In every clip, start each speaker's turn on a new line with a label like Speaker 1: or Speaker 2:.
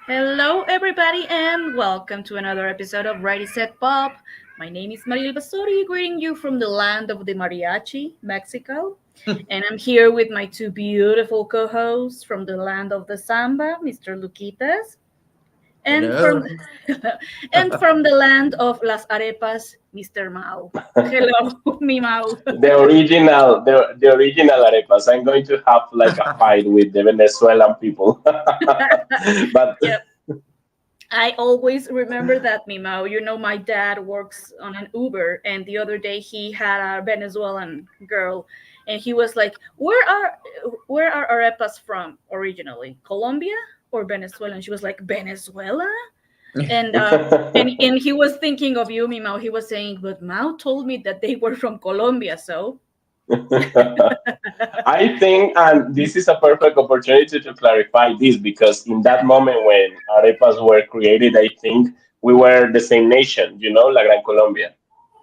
Speaker 1: Hello, everybody, and welcome to another episode of Ready Set Pop. My name is Mariel Basori, greeting you from the land of the mariachi, Mexico. And I'm here with my two beautiful co hosts from the land of the samba, Mr. Luquitas, and
Speaker 2: Hello.
Speaker 1: from and from the land of las arepas, Mr. Mao. Hello, mi Mao.
Speaker 3: The original arepas. I'm going to have like a fight with the Venezuelan people. But
Speaker 1: Yep. I always remember that, Mimo. You know, my dad works on an Uber, and the other day he had a Venezuelan girl, and he was like, "Where are arepas from originally? Colombia or Venezuela?" And she was like, "Venezuela." And he was thinking of you, Mimo. He was saying, "But Mao told me that they were from Colombia, so."
Speaker 3: I think, and this is a perfect opportunity to clarify this because in that moment when arepas were created, I think we were the same nation, La Gran Colombia.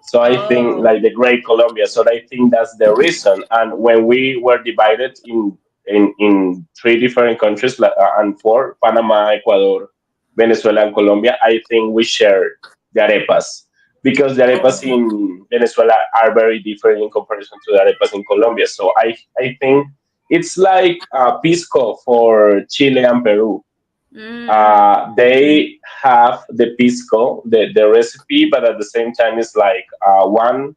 Speaker 3: So I think
Speaker 1: Oh,
Speaker 3: like the Great Colombia. So I think that's the reason. And when we were divided in three different countries and four, Panama, Ecuador, Venezuela, and Colombia, I think we share the arepas because the arepas
Speaker 1: oh.
Speaker 3: in Venezuela are very different in comparison to the arepas in Colombia. So I think it's like pisco for Chile and Peru.
Speaker 1: Mm,
Speaker 3: They have the pisco, the recipe, but at the same time, it's like one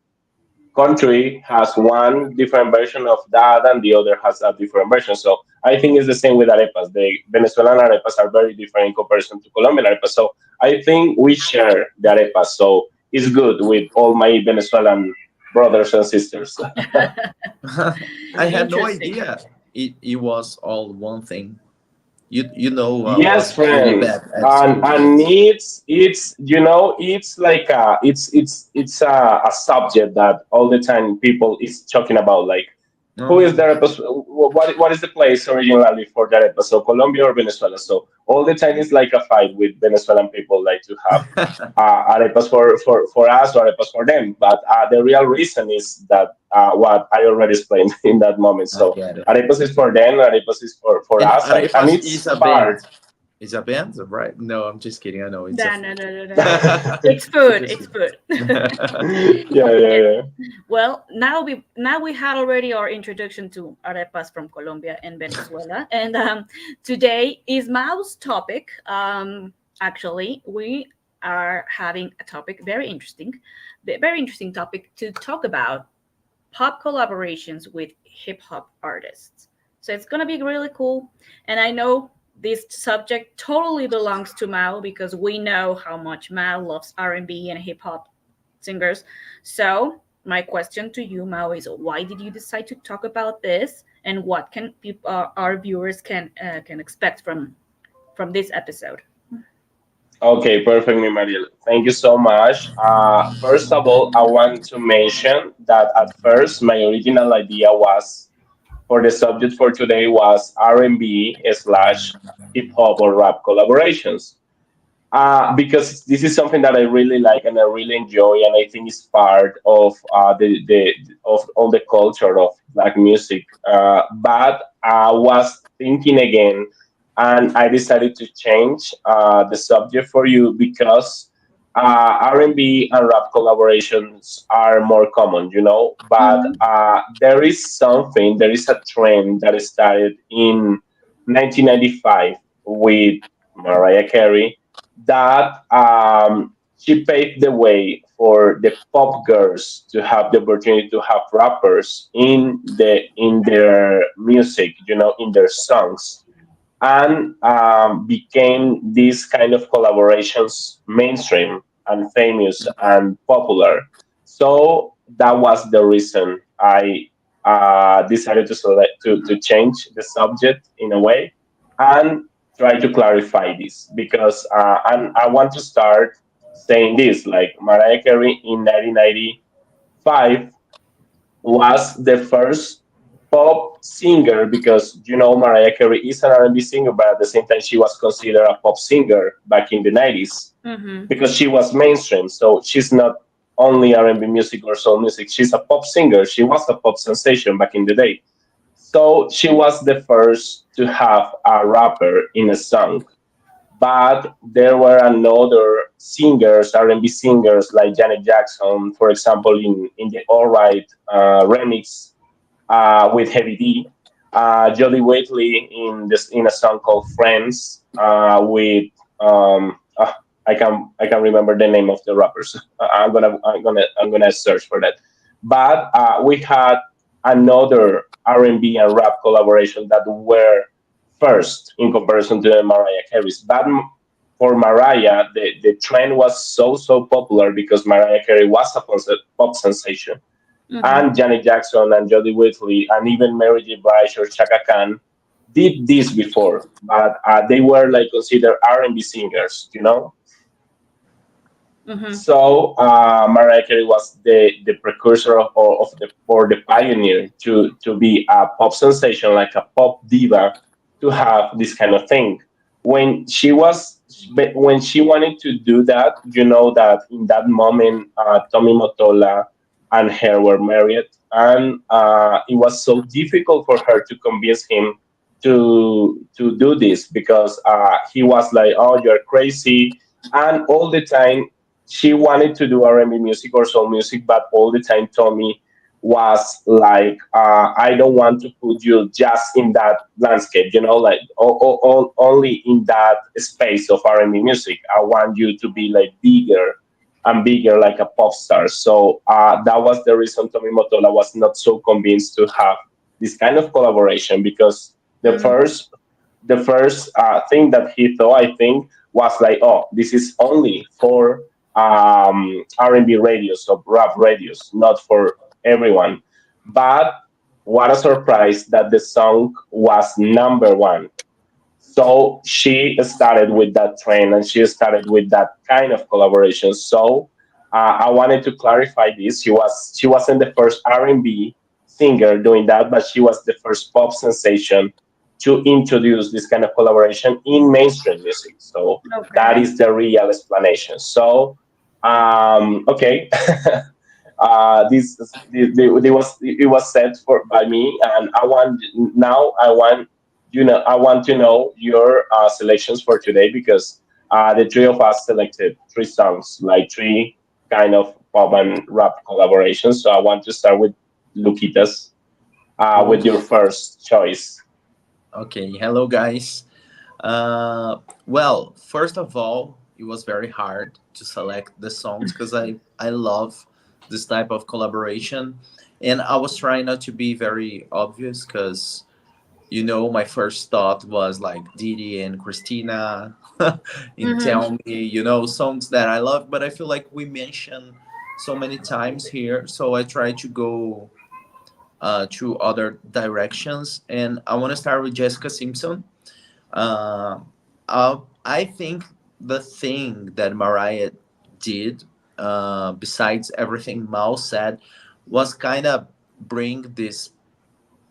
Speaker 3: country has one different version of that and the other has a different version. So I think it's the same with arepas. The Venezuelan arepas are very different in comparison to Colombian arepas. So I think we share the arepas. So it's good with all my Venezuelan brothers and sisters.
Speaker 2: I had no
Speaker 1: interesting.
Speaker 2: idea it was all one thing. I
Speaker 3: Yes,
Speaker 2: was really
Speaker 3: friend.
Speaker 2: bad at
Speaker 3: And
Speaker 2: school.
Speaker 3: it's like it's a subject that all the time people is talking about, like who is
Speaker 2: Oh,
Speaker 3: the what is the place originally for the arepa? So Colombia or Venezuela? So all the time it's like a fight with Venezuelan people, like to have arepas for us or arepas for them. But the real reason is that what I already explained in that moment.
Speaker 2: I
Speaker 3: So
Speaker 2: get it.
Speaker 3: arepas is for them, arepas is for
Speaker 2: And
Speaker 3: us, and
Speaker 2: Arepas is
Speaker 3: it's
Speaker 2: a band.
Speaker 3: part.
Speaker 2: It's a band, right? No, I'm just kidding. I know it's a
Speaker 1: No, no,
Speaker 2: food.
Speaker 1: no, no, no. It's
Speaker 2: I'm
Speaker 1: food.
Speaker 2: just
Speaker 1: It's
Speaker 2: kidding.
Speaker 1: food.
Speaker 3: Yeah, yeah, yeah.
Speaker 1: Well, now we had already our introduction to arepas from Colombia and Venezuela, and today is Mao's topic. Actually, we are having a topic very interesting topic to talk about: pop collaborations with hip hop artists. So it's gonna be really cool. And I know this subject totally belongs to Mao because we know how much Mao loves R&B and hip hop singers. So my question to you, Mao, is why did you decide to talk about this, and what can people, our viewers can expect from this episode?
Speaker 3: Okay, perfect, mi Mariel. Thank you so much. First of all, I want to mention that at first my original idea was for the subject for today was R&B slash hip hop or rap collaborations. Because this is something that I really like and I really enjoy, and I think it's part of the of all the culture of black music. But I was thinking again, and I decided to change the subject for you because R&B and rap collaborations are more common, But
Speaker 1: Mm-hmm.
Speaker 3: there is a trend that started in 1995 with Mariah Carey that she paved the way for the pop girls to have the opportunity to have rappers in their music, in their songs, and became these kind of collaborations mainstream and famous and popular. So that was the reason I decided to change the subject in a way and try to clarify this because and I want to start saying this, like Mariah Carey in 1995 was the first pop singer because Mariah Carey is an R&B singer, but at the same time she was considered a pop singer back in the 90s
Speaker 1: Mm-hmm.
Speaker 3: because she was mainstream. So she's not only R&B music or soul music. She's a pop singer. She was a pop sensation back in the day. So she was the first to have a rapper in a song. But there were another singers, R&B singers like Janet Jackson, for example, in the All Right remix with Heavy D, Jolly Waitley in a song called Friends with I can remember the name of the rappers. I'm gonna search for that. But we had another R&B and rap collaboration that were first in comparison to the Mariah Carey's. But for Mariah, the trend was so popular because Mariah Carey was a pop sensation,
Speaker 1: Mm-hmm.
Speaker 3: and Janet Jackson and Jodie Whitley and even Mary J. Blige or Chaka Khan did this before, but they were like considered R&B singers, you know.
Speaker 1: Mm-hmm.
Speaker 3: So Mariah Carey was the precursor of the or the pioneer to be a pop sensation, like a pop diva, to have this kind of thing. When she was when she wanted to do that, you know that in that moment, Tommy Mottola and her were married, and it was so difficult for her to convince him to do this because he was like, "Oh, you're crazy." And all the time she wanted to do R&B music or soul music, but all the time Tommy was like, I don't want to put you just in that landscape, you know, like only in that space of R&B music. I want you to be like bigger and bigger, like a pop star. So that was the reason Tommy Mottola was not so convinced to have this kind of collaboration because the
Speaker 1: Mm-hmm.
Speaker 3: first the first thing that he thought, I think, was like, oh, this is only for R&B radios or rap radios, not for everyone. But what a surprise that the song was number one. So she started with that trend and she started with that kind of collaboration. So I wanted to clarify this. She wasn't the first R&B singer doing that, but she was the first pop sensation to introduce this kind of collaboration in mainstream music. So that
Speaker 1: Okay.
Speaker 3: is the real explanation. So okay, it was said for by me, and I want I want to know your selections for today because the three of us selected three songs, like three kind of pop and rap collaborations. So I want to start with Luquitas, with your first choice.
Speaker 2: Okay, hello guys. Well, first of all, it was very hard to select the songs because I love this type of collaboration, and I was trying not to be very obvious because my first thought was like Didi and Christina, and
Speaker 1: Mm-hmm.
Speaker 2: Tell Me, songs that I love, but I feel like we mentioned so many times here, so I try to go to other directions, and I want to start with Jessica Simpson. uh, I think the thing that Mariah did, besides everything Mal said, was kind of bring this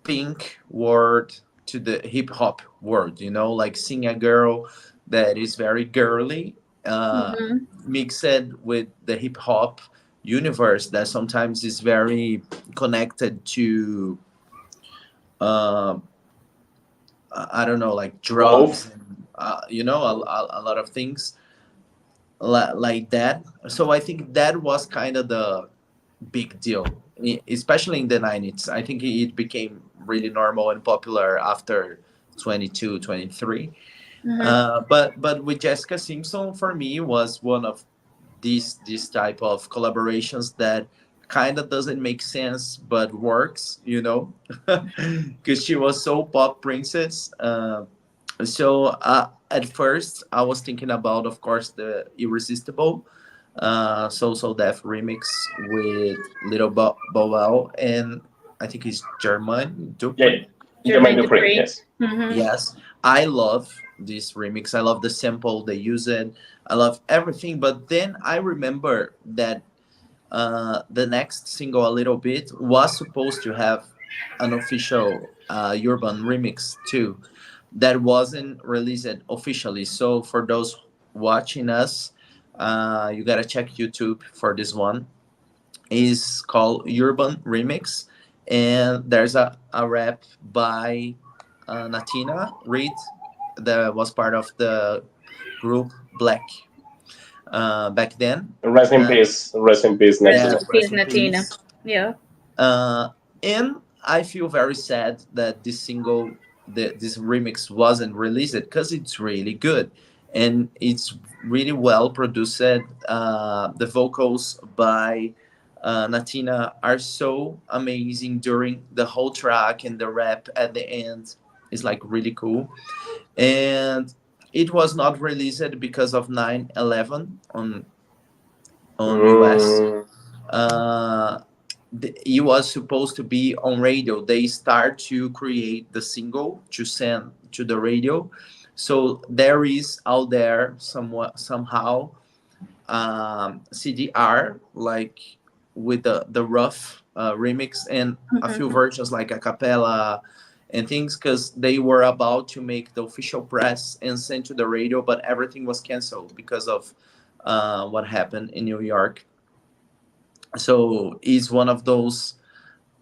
Speaker 2: pink word to the hip hop world, like sing a girl that is very girly, uh,
Speaker 1: Mm-hmm.
Speaker 2: mixed with the hip hop universe that sometimes is very connected to uh, I don't know, like drugs
Speaker 3: Both.
Speaker 2: and a lot of things like that. So I think that was kind of the big deal, especially in the 90s. I think it became really normal and popular after 22, 23.
Speaker 1: Mm-hmm.
Speaker 2: But with Jessica Simpson, for me, was one of these type of collaborations that kind of doesn't make sense but works, because she was so pop princess. So at first I was thinking about, of course, the Irresistible, So Def remix with Little Bow Wow, and I think it's German
Speaker 3: Yeah,
Speaker 2: Dupri.
Speaker 3: Jermaine
Speaker 1: Jermaine
Speaker 3: Dupri.
Speaker 1: Dupri.
Speaker 3: Yes.
Speaker 1: Mm-hmm.
Speaker 2: Yes, I love this remix. I love the sample they use it. I love everything. But then I remember that the next single, A Little Bit, was supposed to have an official urban remix too, that wasn't released officially. So for those watching us, you gotta check YouTube for this one. Is called Urban Remix, and there's a rap by Natina Reed that was part of the group Black back then. Uh,
Speaker 3: Rest in peace,
Speaker 1: Rest
Speaker 3: Natina.
Speaker 1: in
Speaker 2: yes,
Speaker 1: peace,
Speaker 2: rest in
Speaker 1: Natina.
Speaker 2: peace.
Speaker 1: Yeah.
Speaker 2: Uh, and I feel very sad that this single, this remix wasn't released because it's really good and it's really well produced. The vocals by Natina are so amazing during the whole track, and the rap at the end is like really cool. And it was not released because of 9/11 on US.
Speaker 3: Mm,
Speaker 2: uh, it was supposed to be on radio. They start to create the single to send to the radio. So there is out there somewhat somehow CDR like with the rough remix and a few
Speaker 1: Mhm.
Speaker 2: versions like a cappella and things, because they were about to make the official press and send to the radio, but everything was canceled because of what happened in New York. So it's one of those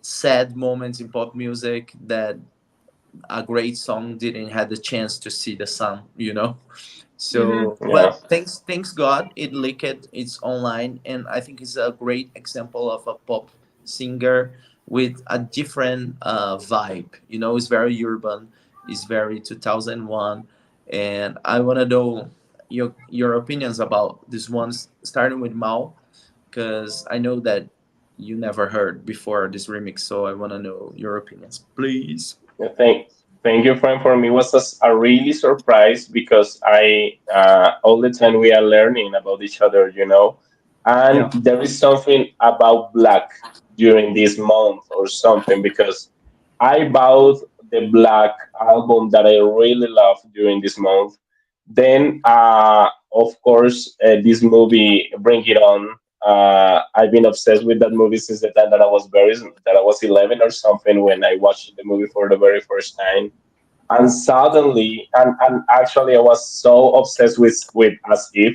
Speaker 2: sad moments in pop music that a great song didn't have the chance to see the sun.
Speaker 1: Mhm.
Speaker 2: So
Speaker 3: yeah.
Speaker 2: but thanks god it leaked, it's online, and I think it's a great example of a pop singer with a different vibe. It's very urban, it's very 2001. And I want to know your opinions about this one, starting with Mao, because I know that you never heard before this remix, so I want to know your opinions, please.
Speaker 3: Yeah, thank you, friend. For me, was a really surprise because I all the time we are learning about each other, and
Speaker 2: Yeah.
Speaker 3: there is something about Black during this month or something because I bought the Black album that I really love during this month. Then, of course, this movie, Bring It On. I've been obsessed with that movie since the time that I was 11 or something when I watched the movie for the very first time. And suddenly, and actually, I was so obsessed with As If,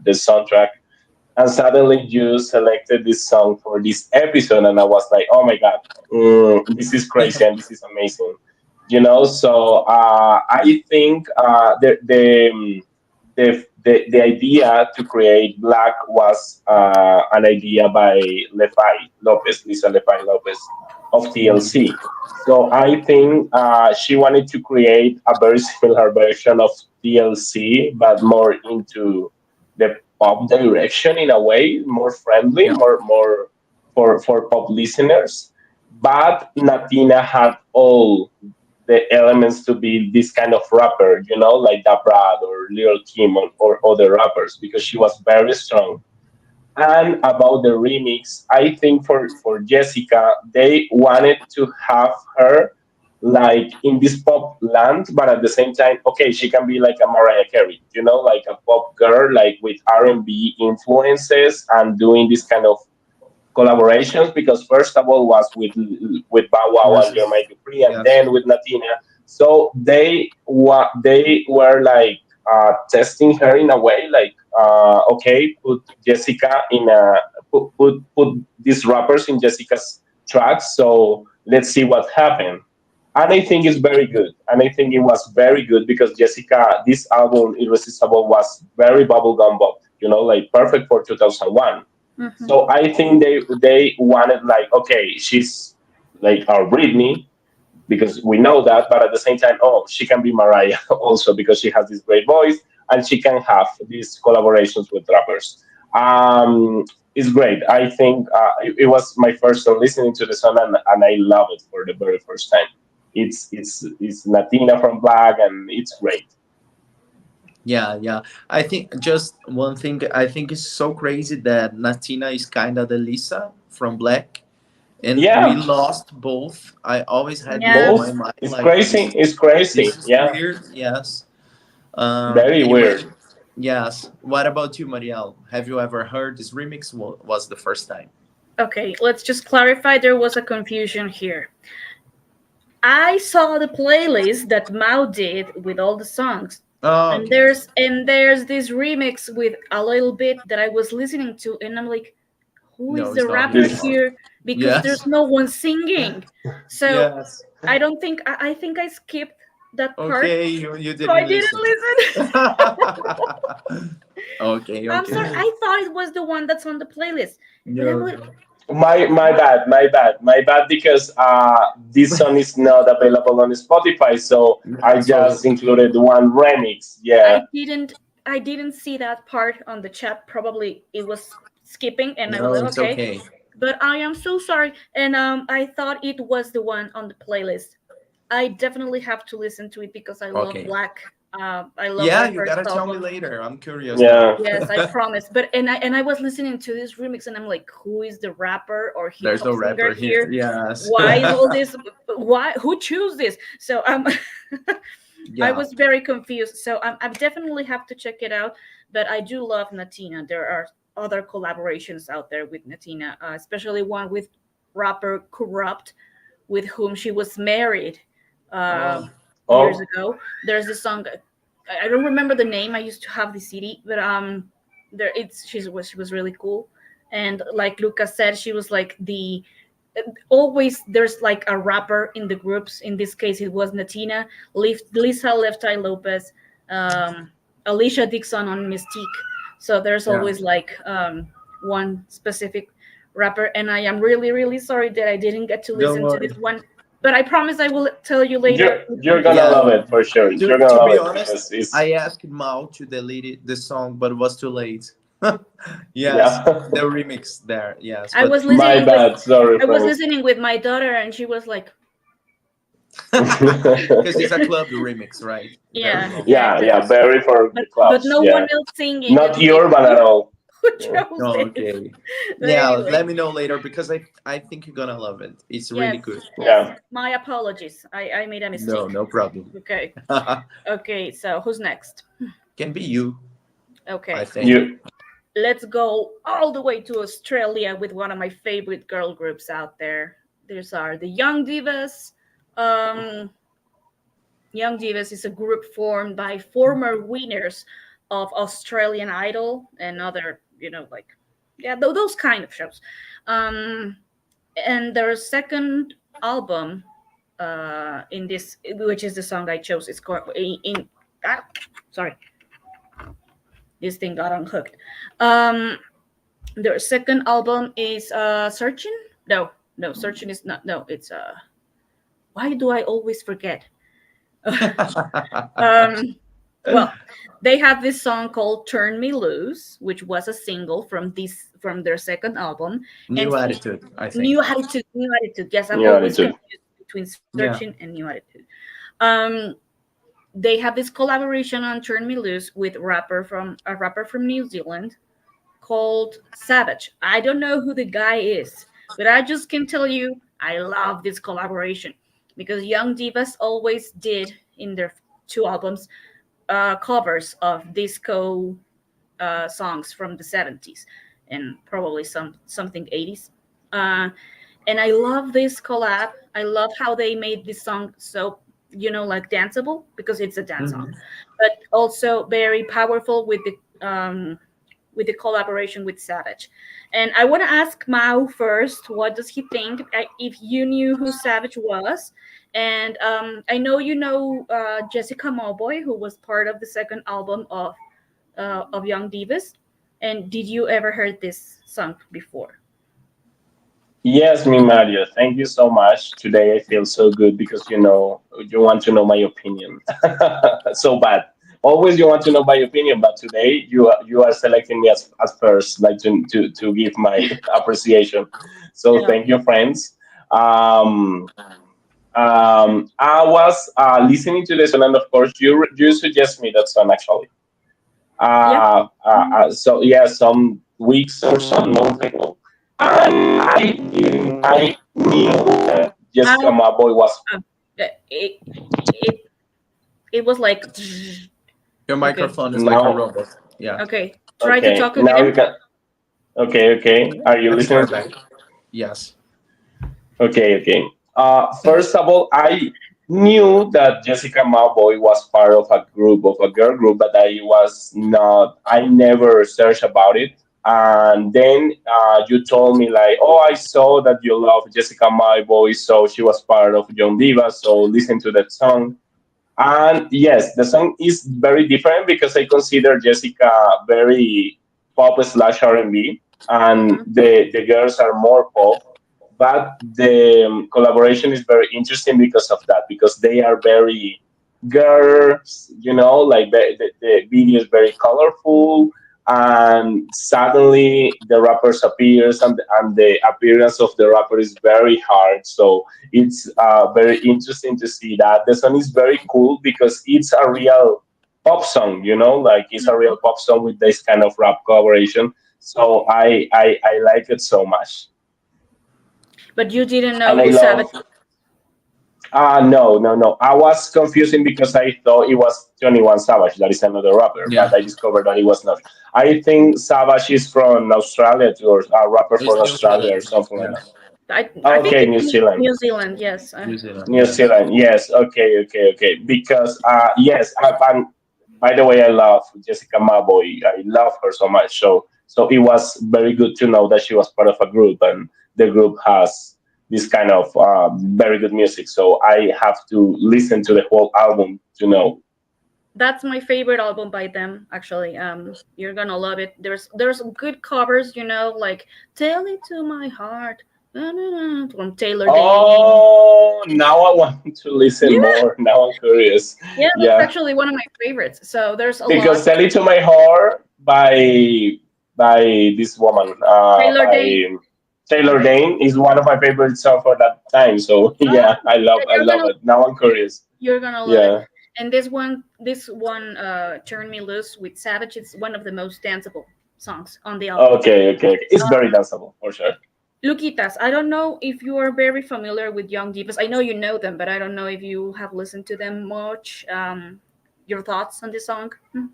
Speaker 3: the soundtrack, and suddenly you selected this song for this episode, and I was like, oh my god, this is crazy and this is amazing. So I think the idea to create Black was an idea by Lisa Lefay Lopez of TLC. So I think she wanted to create a very similar version of TLC, but more into the pop direction in a way, more friendly,
Speaker 2: Yeah.
Speaker 3: more for pop listeners. But Natina had all the elements to be this kind of rapper, like Da Brad or Lil Kim or other rappers, because she was very strong. And about the remix, I think for Jessica, they wanted to have her like in this pop land, but at the same time, okay, she can be like a Mariah Carey, like a pop girl, like with R&B influences and doing this kind of collaborations, because first of all was with Bow Wow and
Speaker 2: Versus.
Speaker 3: Jermaine Dupri, and
Speaker 2: Yes.
Speaker 3: then with Natina. So they were like testing her in a way, like okay, put Jessica in a put these rappers in Jessica's tracks. So let's see what happened. And I think it's very good. And I think it was very good because Jessica, this album, Irresistible, was very bubblegum pop, like perfect for 2001.
Speaker 1: Mhm.
Speaker 3: So I think they wanted like, okay, she's like our Britney because we know that, but at the same time, oh, she can be Mariah also because she has this great voice and she can have these collaborations with rappers. It's great. I think it was my first time listening to the song, and I love it for the very first time. It's Latina from Black, and it's great.
Speaker 2: Yeah, yeah. I think just one thing I think is so crazy that Natina is kind of the Lisa from Black, and we
Speaker 3: Yeah,
Speaker 2: lost both. I always had this in
Speaker 1: Yeah.
Speaker 2: my
Speaker 3: both.
Speaker 2: mind,
Speaker 3: It's
Speaker 2: like
Speaker 3: crazy. It's
Speaker 2: this
Speaker 3: crazy.
Speaker 2: is
Speaker 3: Yeah,
Speaker 2: weird. Yes.
Speaker 3: very
Speaker 2: Anyway,
Speaker 3: weird.
Speaker 2: yes. What about you, Marielle? Have you ever heard this remix? Was the first time?
Speaker 1: Okay, let's just clarify there was a confusion here. I saw the playlist that Mao did with all the songs.
Speaker 2: Oh,
Speaker 1: And
Speaker 2: okay.
Speaker 1: there's this remix with a little bit that I was listening to, and I'm like, who
Speaker 2: No,
Speaker 1: is
Speaker 2: it's
Speaker 1: the
Speaker 2: not his
Speaker 1: rapper
Speaker 3: This
Speaker 2: song.
Speaker 1: here? Because
Speaker 2: Yes.
Speaker 1: there's no one singing. So
Speaker 2: Yes.
Speaker 1: I don't think I think I skipped that part,
Speaker 2: Okay, you
Speaker 1: so I
Speaker 2: didn't
Speaker 1: didn't
Speaker 2: listen.
Speaker 1: listen.
Speaker 2: Okay,
Speaker 1: I'm sorry.
Speaker 2: okay.
Speaker 1: I thought it was the one that's on the playlist, but I'm
Speaker 2: No,
Speaker 1: like,
Speaker 2: no.
Speaker 3: My bad because this song is not available on Spotify, so I
Speaker 2: No, sorry.
Speaker 3: just included one remix. Yeah.
Speaker 1: I didn't I didn't see that part on the chat. Probably it was skipping, and I was
Speaker 2: No,
Speaker 1: like,
Speaker 2: it's
Speaker 1: okay.
Speaker 2: okay.
Speaker 1: But I am so sorry, and I thought it was the one on the playlist. I definitely have to listen to it because I love
Speaker 2: Okay.
Speaker 1: Black. I love
Speaker 2: Yeah,
Speaker 1: their
Speaker 2: you
Speaker 1: first
Speaker 2: gotta tell me
Speaker 1: album.
Speaker 2: later. I'm curious now.
Speaker 3: Yeah.
Speaker 1: Yes, I promise. But and I was listening to this remix, and I'm like, who is the rapper or hip
Speaker 2: There's
Speaker 1: hop
Speaker 2: no
Speaker 1: singer
Speaker 2: rapper here.
Speaker 1: here?
Speaker 2: Yes.
Speaker 1: Why is all this? Why? Who chose this? So I
Speaker 2: Yeah.
Speaker 1: was very confused. So I definitely have to check it out. But I do love Natina. There are other collaborations out there with Natina, especially one with rapper Corrupt, with whom she was married
Speaker 2: Oh,
Speaker 1: years
Speaker 3: Oh,
Speaker 1: ago. There's this song. I don't remember the name. I used to have the CD, but there it's she was really cool. And like Lucas said, she was like the always there's like a rapper in the groups. In this case, it was Natina, Lisa Left Eye Lopez, um, Alicia Dixon on Mystique. So there's
Speaker 2: yeah.
Speaker 1: always like one specific rapper, and I am really really sorry that I didn't get to
Speaker 2: Don't
Speaker 1: listen to
Speaker 2: worry.
Speaker 1: this one. But I promise I will tell you later
Speaker 3: you're
Speaker 1: which
Speaker 3: gonna
Speaker 2: Yeah.
Speaker 3: love
Speaker 1: one.
Speaker 3: it for sure. You're
Speaker 2: To
Speaker 3: gonna
Speaker 2: to
Speaker 3: love
Speaker 2: be
Speaker 3: it
Speaker 2: honest,
Speaker 3: because it's
Speaker 2: I asked Mao to delete the song, but it was too late. Yes,
Speaker 3: yeah.
Speaker 2: the remix there. Yes,
Speaker 1: I
Speaker 2: but
Speaker 1: was
Speaker 3: My
Speaker 1: listening with
Speaker 3: bad. Sorry,
Speaker 1: I was
Speaker 3: friends.
Speaker 1: listening with my daughter, and she was like,
Speaker 2: because it's a club remix, right? Very
Speaker 1: "Yeah,
Speaker 2: well.
Speaker 1: yeah,
Speaker 3: Yeah, yeah.
Speaker 1: exactly."
Speaker 3: Very for the
Speaker 1: But
Speaker 3: clubs.
Speaker 1: no one
Speaker 3: Yeah.
Speaker 1: else singing.
Speaker 3: Not
Speaker 1: I'm like,
Speaker 3: urban at all.
Speaker 1: who
Speaker 3: Yeah.
Speaker 1: chose
Speaker 2: Oh,
Speaker 1: this?
Speaker 2: okay.
Speaker 1: But
Speaker 2: Yeah, let
Speaker 1: anyway,
Speaker 2: me know later because I think you're gonna love it. It's really
Speaker 1: yes,
Speaker 2: good.
Speaker 1: yes.
Speaker 3: Yeah.
Speaker 1: My apologies. I made a
Speaker 2: No,
Speaker 1: mistake.
Speaker 2: no problem.
Speaker 1: Okay, okay. So who's next?
Speaker 2: Can be you, I
Speaker 1: Okay,
Speaker 2: think.
Speaker 3: You.
Speaker 1: let's go all the way to Australia with one of my favorite girl groups out there. These are the Young Divas. Um, Young Divas is a group formed by former winners of Australian Idol and other, like, yeah, those kind of shows. Um, and their second album, in this, which is the song I chose, is called ah, sorry, this thing got unhooked. Um, their second album is Searching. No, no, Searching is not. No, it's Why do I always forget? um, well, they have this song called "Turn Me Loose," which was a single from their second album, and
Speaker 2: New attitude, I think.
Speaker 1: New Attitude, New Attitude. Yes, I'm
Speaker 3: New
Speaker 1: always
Speaker 3: attitude.
Speaker 1: confused between
Speaker 2: Yeah.
Speaker 1: Searching and New Attitude. Um, they have this collaboration on "Turn Me Loose" with a rapper from New Zealand called Savage. I don't know who the guy is, but I just can tell you I love this collaboration because Young Divas always did in their two albums covers of disco songs from the 70s and probably something 80s. Uh, and I love this collab. I love how they made this song so like danceable because it's a dance song,
Speaker 2: Mhm.
Speaker 1: but also very powerful with the collaboration with Savage. And I want to ask Mao first, what does he think? If you knew who Savage was, and I know you know Jessica Mowboy, who was part of the second album of Young Divas. And did you ever heard this song before?
Speaker 3: Yes, me Mario. Thank you so much. Today I feel so good because you want to know my opinion. So bad. Always you want to know my opinion, but today you are selecting me as first, like to give my appreciation. So
Speaker 1: Yeah.
Speaker 3: thank you, friends. Um, I was listening to this one, and of course you suggest me that song actually.
Speaker 1: Yeah.
Speaker 3: So yeah, some weeks or some months ago, and I knew that Jessica
Speaker 1: Mao,
Speaker 3: Maboy was.
Speaker 1: uh, it, it, it was like,
Speaker 2: Your
Speaker 1: okay,
Speaker 2: microphone is like a
Speaker 3: Now,
Speaker 2: robot. Yeah.
Speaker 1: okay. Try to
Speaker 3: okay,
Speaker 1: talk
Speaker 3: now you
Speaker 1: again.
Speaker 3: can. Okay, okay. Are you
Speaker 2: I think we're
Speaker 3: listening to
Speaker 2: back.
Speaker 3: me?
Speaker 2: Yes.
Speaker 3: Okay, okay. First of all, I knew that Jessica Mauboy was part of a group, of a girl group, but I was not. I never searched about it. And then you told me like, oh, I saw that you love Jessica Mauboy, so she was part of Young Diva. So listen to that song. And yes, the song is very different because I consider Jessica very pop slash R&B, and
Speaker 1: Hmm.
Speaker 3: the girls are more pop. But the collaboration is very interesting because of that, because they are very girls, like the video is very colorful, and suddenly the rappers appears, and the appearance of the rapper is very hard. So it's very interesting to see that the song is very cool because it's a real pop song, like it's a real pop song with this kind of rap collaboration. So I like it so much,
Speaker 1: But you didn't know
Speaker 3: and I
Speaker 1: who Savage.
Speaker 3: love. No, no, no. I was confusing because I thought it was 21 Savage, that is another rapper,
Speaker 2: Yeah,
Speaker 3: but I discovered that it was not. I think Savage is from Australia too, or a rapper
Speaker 2: it's
Speaker 3: from
Speaker 2: New
Speaker 3: Australia or
Speaker 2: Zealand.
Speaker 3: something like
Speaker 2: Yeah,
Speaker 3: that.
Speaker 1: I think
Speaker 3: Okay,
Speaker 1: it's
Speaker 3: New Zealand.
Speaker 1: New Zealand. Yes.
Speaker 2: New Zealand.
Speaker 3: New
Speaker 2: Yeah.
Speaker 3: Zealand, yes. Okay, okay, okay. Because yes, and by the way, I love Jessica Maboy. I love her so much. So it was very good to know that she was part of a group, and the group has this kind of very good music. So I have to listen to the whole album to know.
Speaker 1: That's my favorite album by them. Actually, you're gonna love it. There's good covers, like "Tell It to My Heart" na, na, na, from Taylor Dane.
Speaker 3: Oh, now I want to listen
Speaker 1: Yeah,
Speaker 3: more. Now I'm curious.
Speaker 1: yeah, that's
Speaker 3: Yeah.
Speaker 1: actually one of my favorites. So there's a
Speaker 3: Because
Speaker 1: lot.
Speaker 3: "Tell It to My Heart" by this woman,
Speaker 1: Taylor Dane.
Speaker 3: by Taylor
Speaker 1: Okay.
Speaker 3: Dane, is one of my favorite songs for that time. So yeah,
Speaker 1: Oh,
Speaker 3: I
Speaker 1: you're
Speaker 3: love
Speaker 1: gonna
Speaker 3: it. Now I'm curious.
Speaker 1: you're gonna love it.
Speaker 3: Yeah.
Speaker 1: And this one, "Turn Me Loose" with Savage, is one of the most danceable songs on the album.
Speaker 3: Okay, okay, okay. It's very danceable for sure.
Speaker 1: Luquitas, I don't know if you are very familiar with Young Divas. I know you know them, but I don't know if you have listened to them much. Your thoughts on this song? Hmm.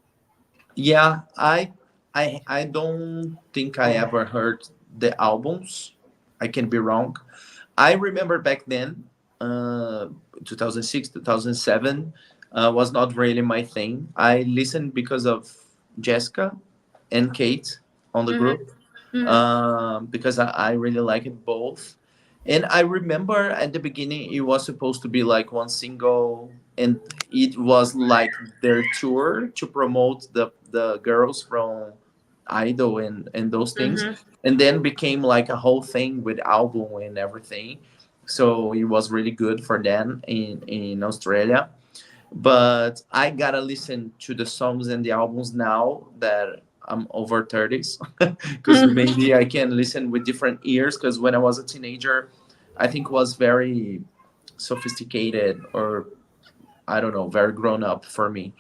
Speaker 2: Yeah, I don't think I ever heard the albums. I can be wrong. I remember back then, 2006, 2007, was not really my thing. I listened because of Jessica and Kate on the
Speaker 1: Hmm.
Speaker 2: group,
Speaker 1: Hmm.
Speaker 2: because I really like it both. And I remember at the beginning it was supposed to be like one single, and it was like their tour to promote the girls from Idol and those things,
Speaker 1: Hmm.
Speaker 2: and then became like a whole thing with album and everything. So it was really good for them in Australia. But I gotta listen to the songs and the albums now that I'm over 30s, because maybe I can listen with different ears. Because when I was a teenager, I think was very sophisticated, or I don't know, very grown up for me.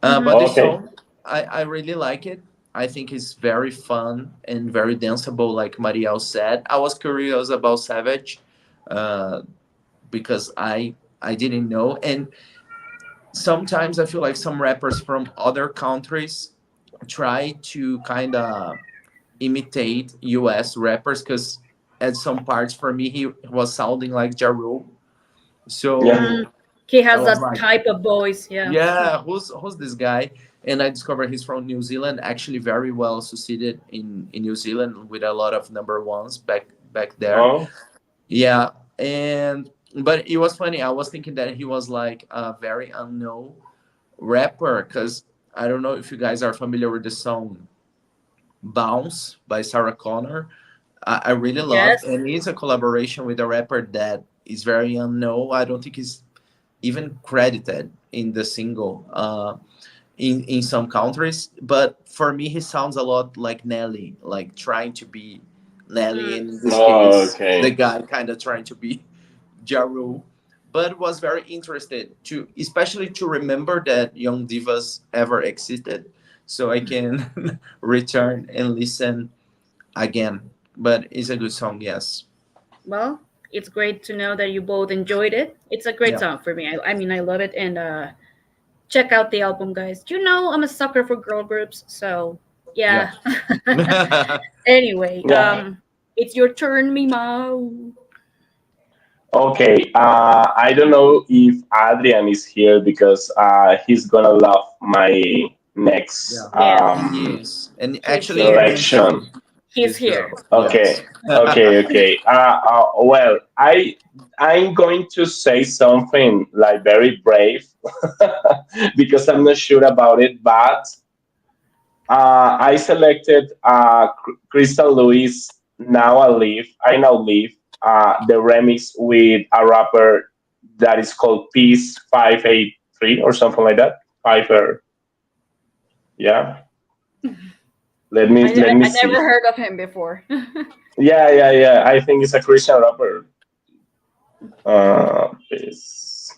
Speaker 2: But
Speaker 1: Hmm.
Speaker 2: this
Speaker 3: Okay.
Speaker 2: song, I really like it. I think it's very fun and very danceable, like Marielle said. I was curious about Savage, uh, because I didn't know. And sometimes I feel like some rappers from other countries try to kind of imitate US rappers, because at some parts for me he was sounding like Ja Rule.
Speaker 3: Yeah.
Speaker 1: Mm.
Speaker 2: So
Speaker 1: He
Speaker 2: I
Speaker 1: has
Speaker 2: was
Speaker 1: that
Speaker 2: like,
Speaker 1: type of voice. Yeah.
Speaker 2: yeah, who's this guy? And I discovered he's from New Zealand, actually very well succeeded in New Zealand with a lot of number ones back there.
Speaker 3: Oh.
Speaker 2: Yeah, and but it was funny. I was thinking that he was like a very unknown rapper, because I don't know if you guys are familiar with the song Bounce by Sarah Connor. I really love,
Speaker 1: Yes.
Speaker 2: and it's a collaboration with a rapper that is very unknown. I don't think he's even credited in the single, in some countries. But for me, he sounds a lot like Nelly, like trying to be Nelly,
Speaker 1: Mm.
Speaker 2: and in this case, the
Speaker 3: Okay.
Speaker 2: guy kind of trying to be Ja Rule, but was very interested to, especially to remember that Young Divas ever existed, so I can return and listen again. But it's a good song, yes.
Speaker 1: Well, it's great to know that you both enjoyed it. It's a great
Speaker 2: Yeah,
Speaker 1: song for me. I mean, I love it. And check out the album, guys. You know, I'm a sucker for girl groups. So,
Speaker 2: yeah.
Speaker 1: yeah. Anyway,
Speaker 3: Yeah.
Speaker 1: it's your turn, Mimo.
Speaker 3: Okay. I don't know if Adrian is here because he's gonna love my next
Speaker 2: Yeah,
Speaker 1: Yes,
Speaker 2: he is, and
Speaker 1: he's
Speaker 2: actually he
Speaker 1: here.
Speaker 2: mentioned
Speaker 3: selection.
Speaker 1: He's
Speaker 2: this
Speaker 1: here.
Speaker 2: girl.
Speaker 3: Okay,
Speaker 2: Yes.
Speaker 3: okay. Well, I'm going to say something like very brave because I'm not sure about it, but I selected Crystal Lewis. I now live the remix with a rapper that is called Peace 583 or something like that. Five yeah. Let me
Speaker 1: I never
Speaker 3: see.
Speaker 1: heard of him before.
Speaker 3: Yeah. I think it's a Christian rapper. Peace.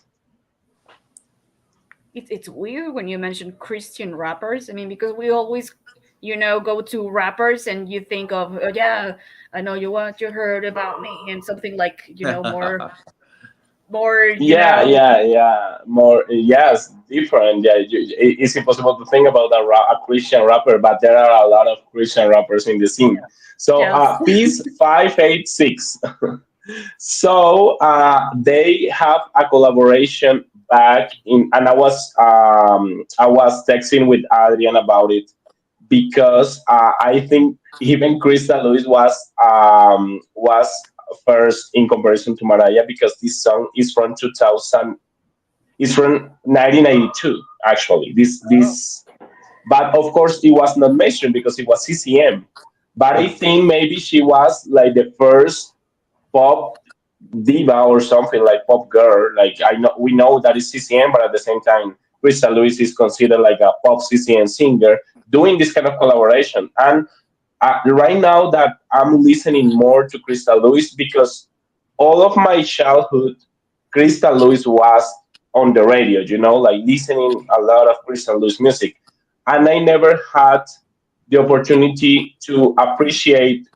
Speaker 1: It's weird when you mention Christian rappers. I mean, because we always, go to rappers and you think of, oh, yeah, I know what you heard about me, and something like, more,
Speaker 3: Yeah. More, yes, different. Yeah, it's impossible to think about a Christian rapper, but there are a lot of Christian rappers in the scene. So,
Speaker 1: yes.
Speaker 3: Peace 586. So, they have a collaboration back in, and I was texting with Adrian about it because I think even Krista Lewis was first in comparison to Mariah because this song is from 2000. It's from 1992 actually.
Speaker 1: Oh,
Speaker 3: But of course it was not mentioned because it was CCM. But I think maybe she was like the first pop diva or something like pop girl. Like I know we know that is CCM, but at the same time, Krista Lewis is considered like a pop CCM singer doing this kind of collaboration. And right now that I'm listening more to Krista Lewis because all of my childhood, Krista Lewis was on the radio. Like listening a lot of Krista Lewis music, and I never had the opportunity to appreciate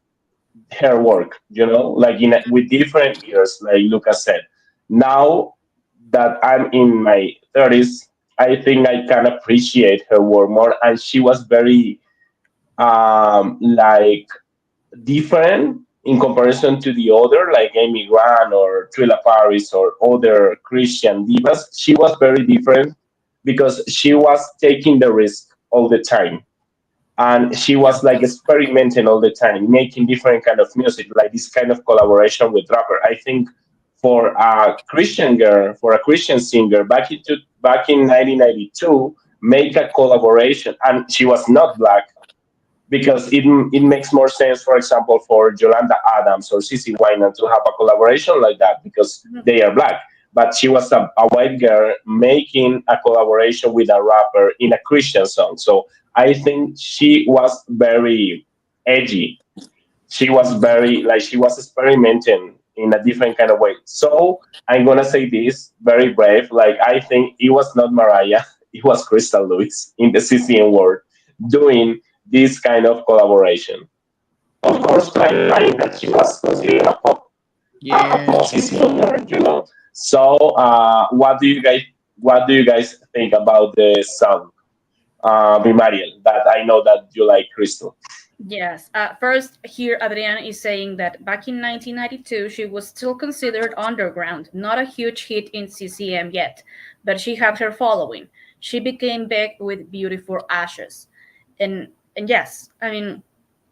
Speaker 3: her work, like with different years, like Lucas said. Now that I'm in my 30s, I think I can appreciate her work more. And she was very, like, different in comparison to the other, like Amy Grant or Trilla Paris or other Christian divas. She was very different because she was taking the risk all the time, and she
Speaker 2: Yeah.
Speaker 3: was like experimenting all the time, making different kind of music, like this kind of collaboration with rapper. I think for a Christian girl, for a Christian singer back in 1992, make a collaboration, and she was not black because it makes more sense, for example, for Yolanda Adams or Cece Winans to have a collaboration like that because
Speaker 1: mhm.
Speaker 3: they are black. But she was a white girl making a collaboration with a rapper in a Christian song. So I think she was very edgy. She was very, like, she was experimenting in a different kind of way. So I'm gonna say this very brave. Like, I think it was not Mariah, it was Crystal Lewis in the CCM world doing this kind of collaboration. Of course, implying that she was considered a
Speaker 2: Yeah.
Speaker 3: pop singer. So, what do you guys think about the song, Mariel? That I know that you like, Crystal.
Speaker 1: Yes. First, here Adriana is saying that back in 1992, she was still considered underground, not a huge hit in CCM yet, but she had her following. She became big with Beautiful Ashes, and yes, I mean,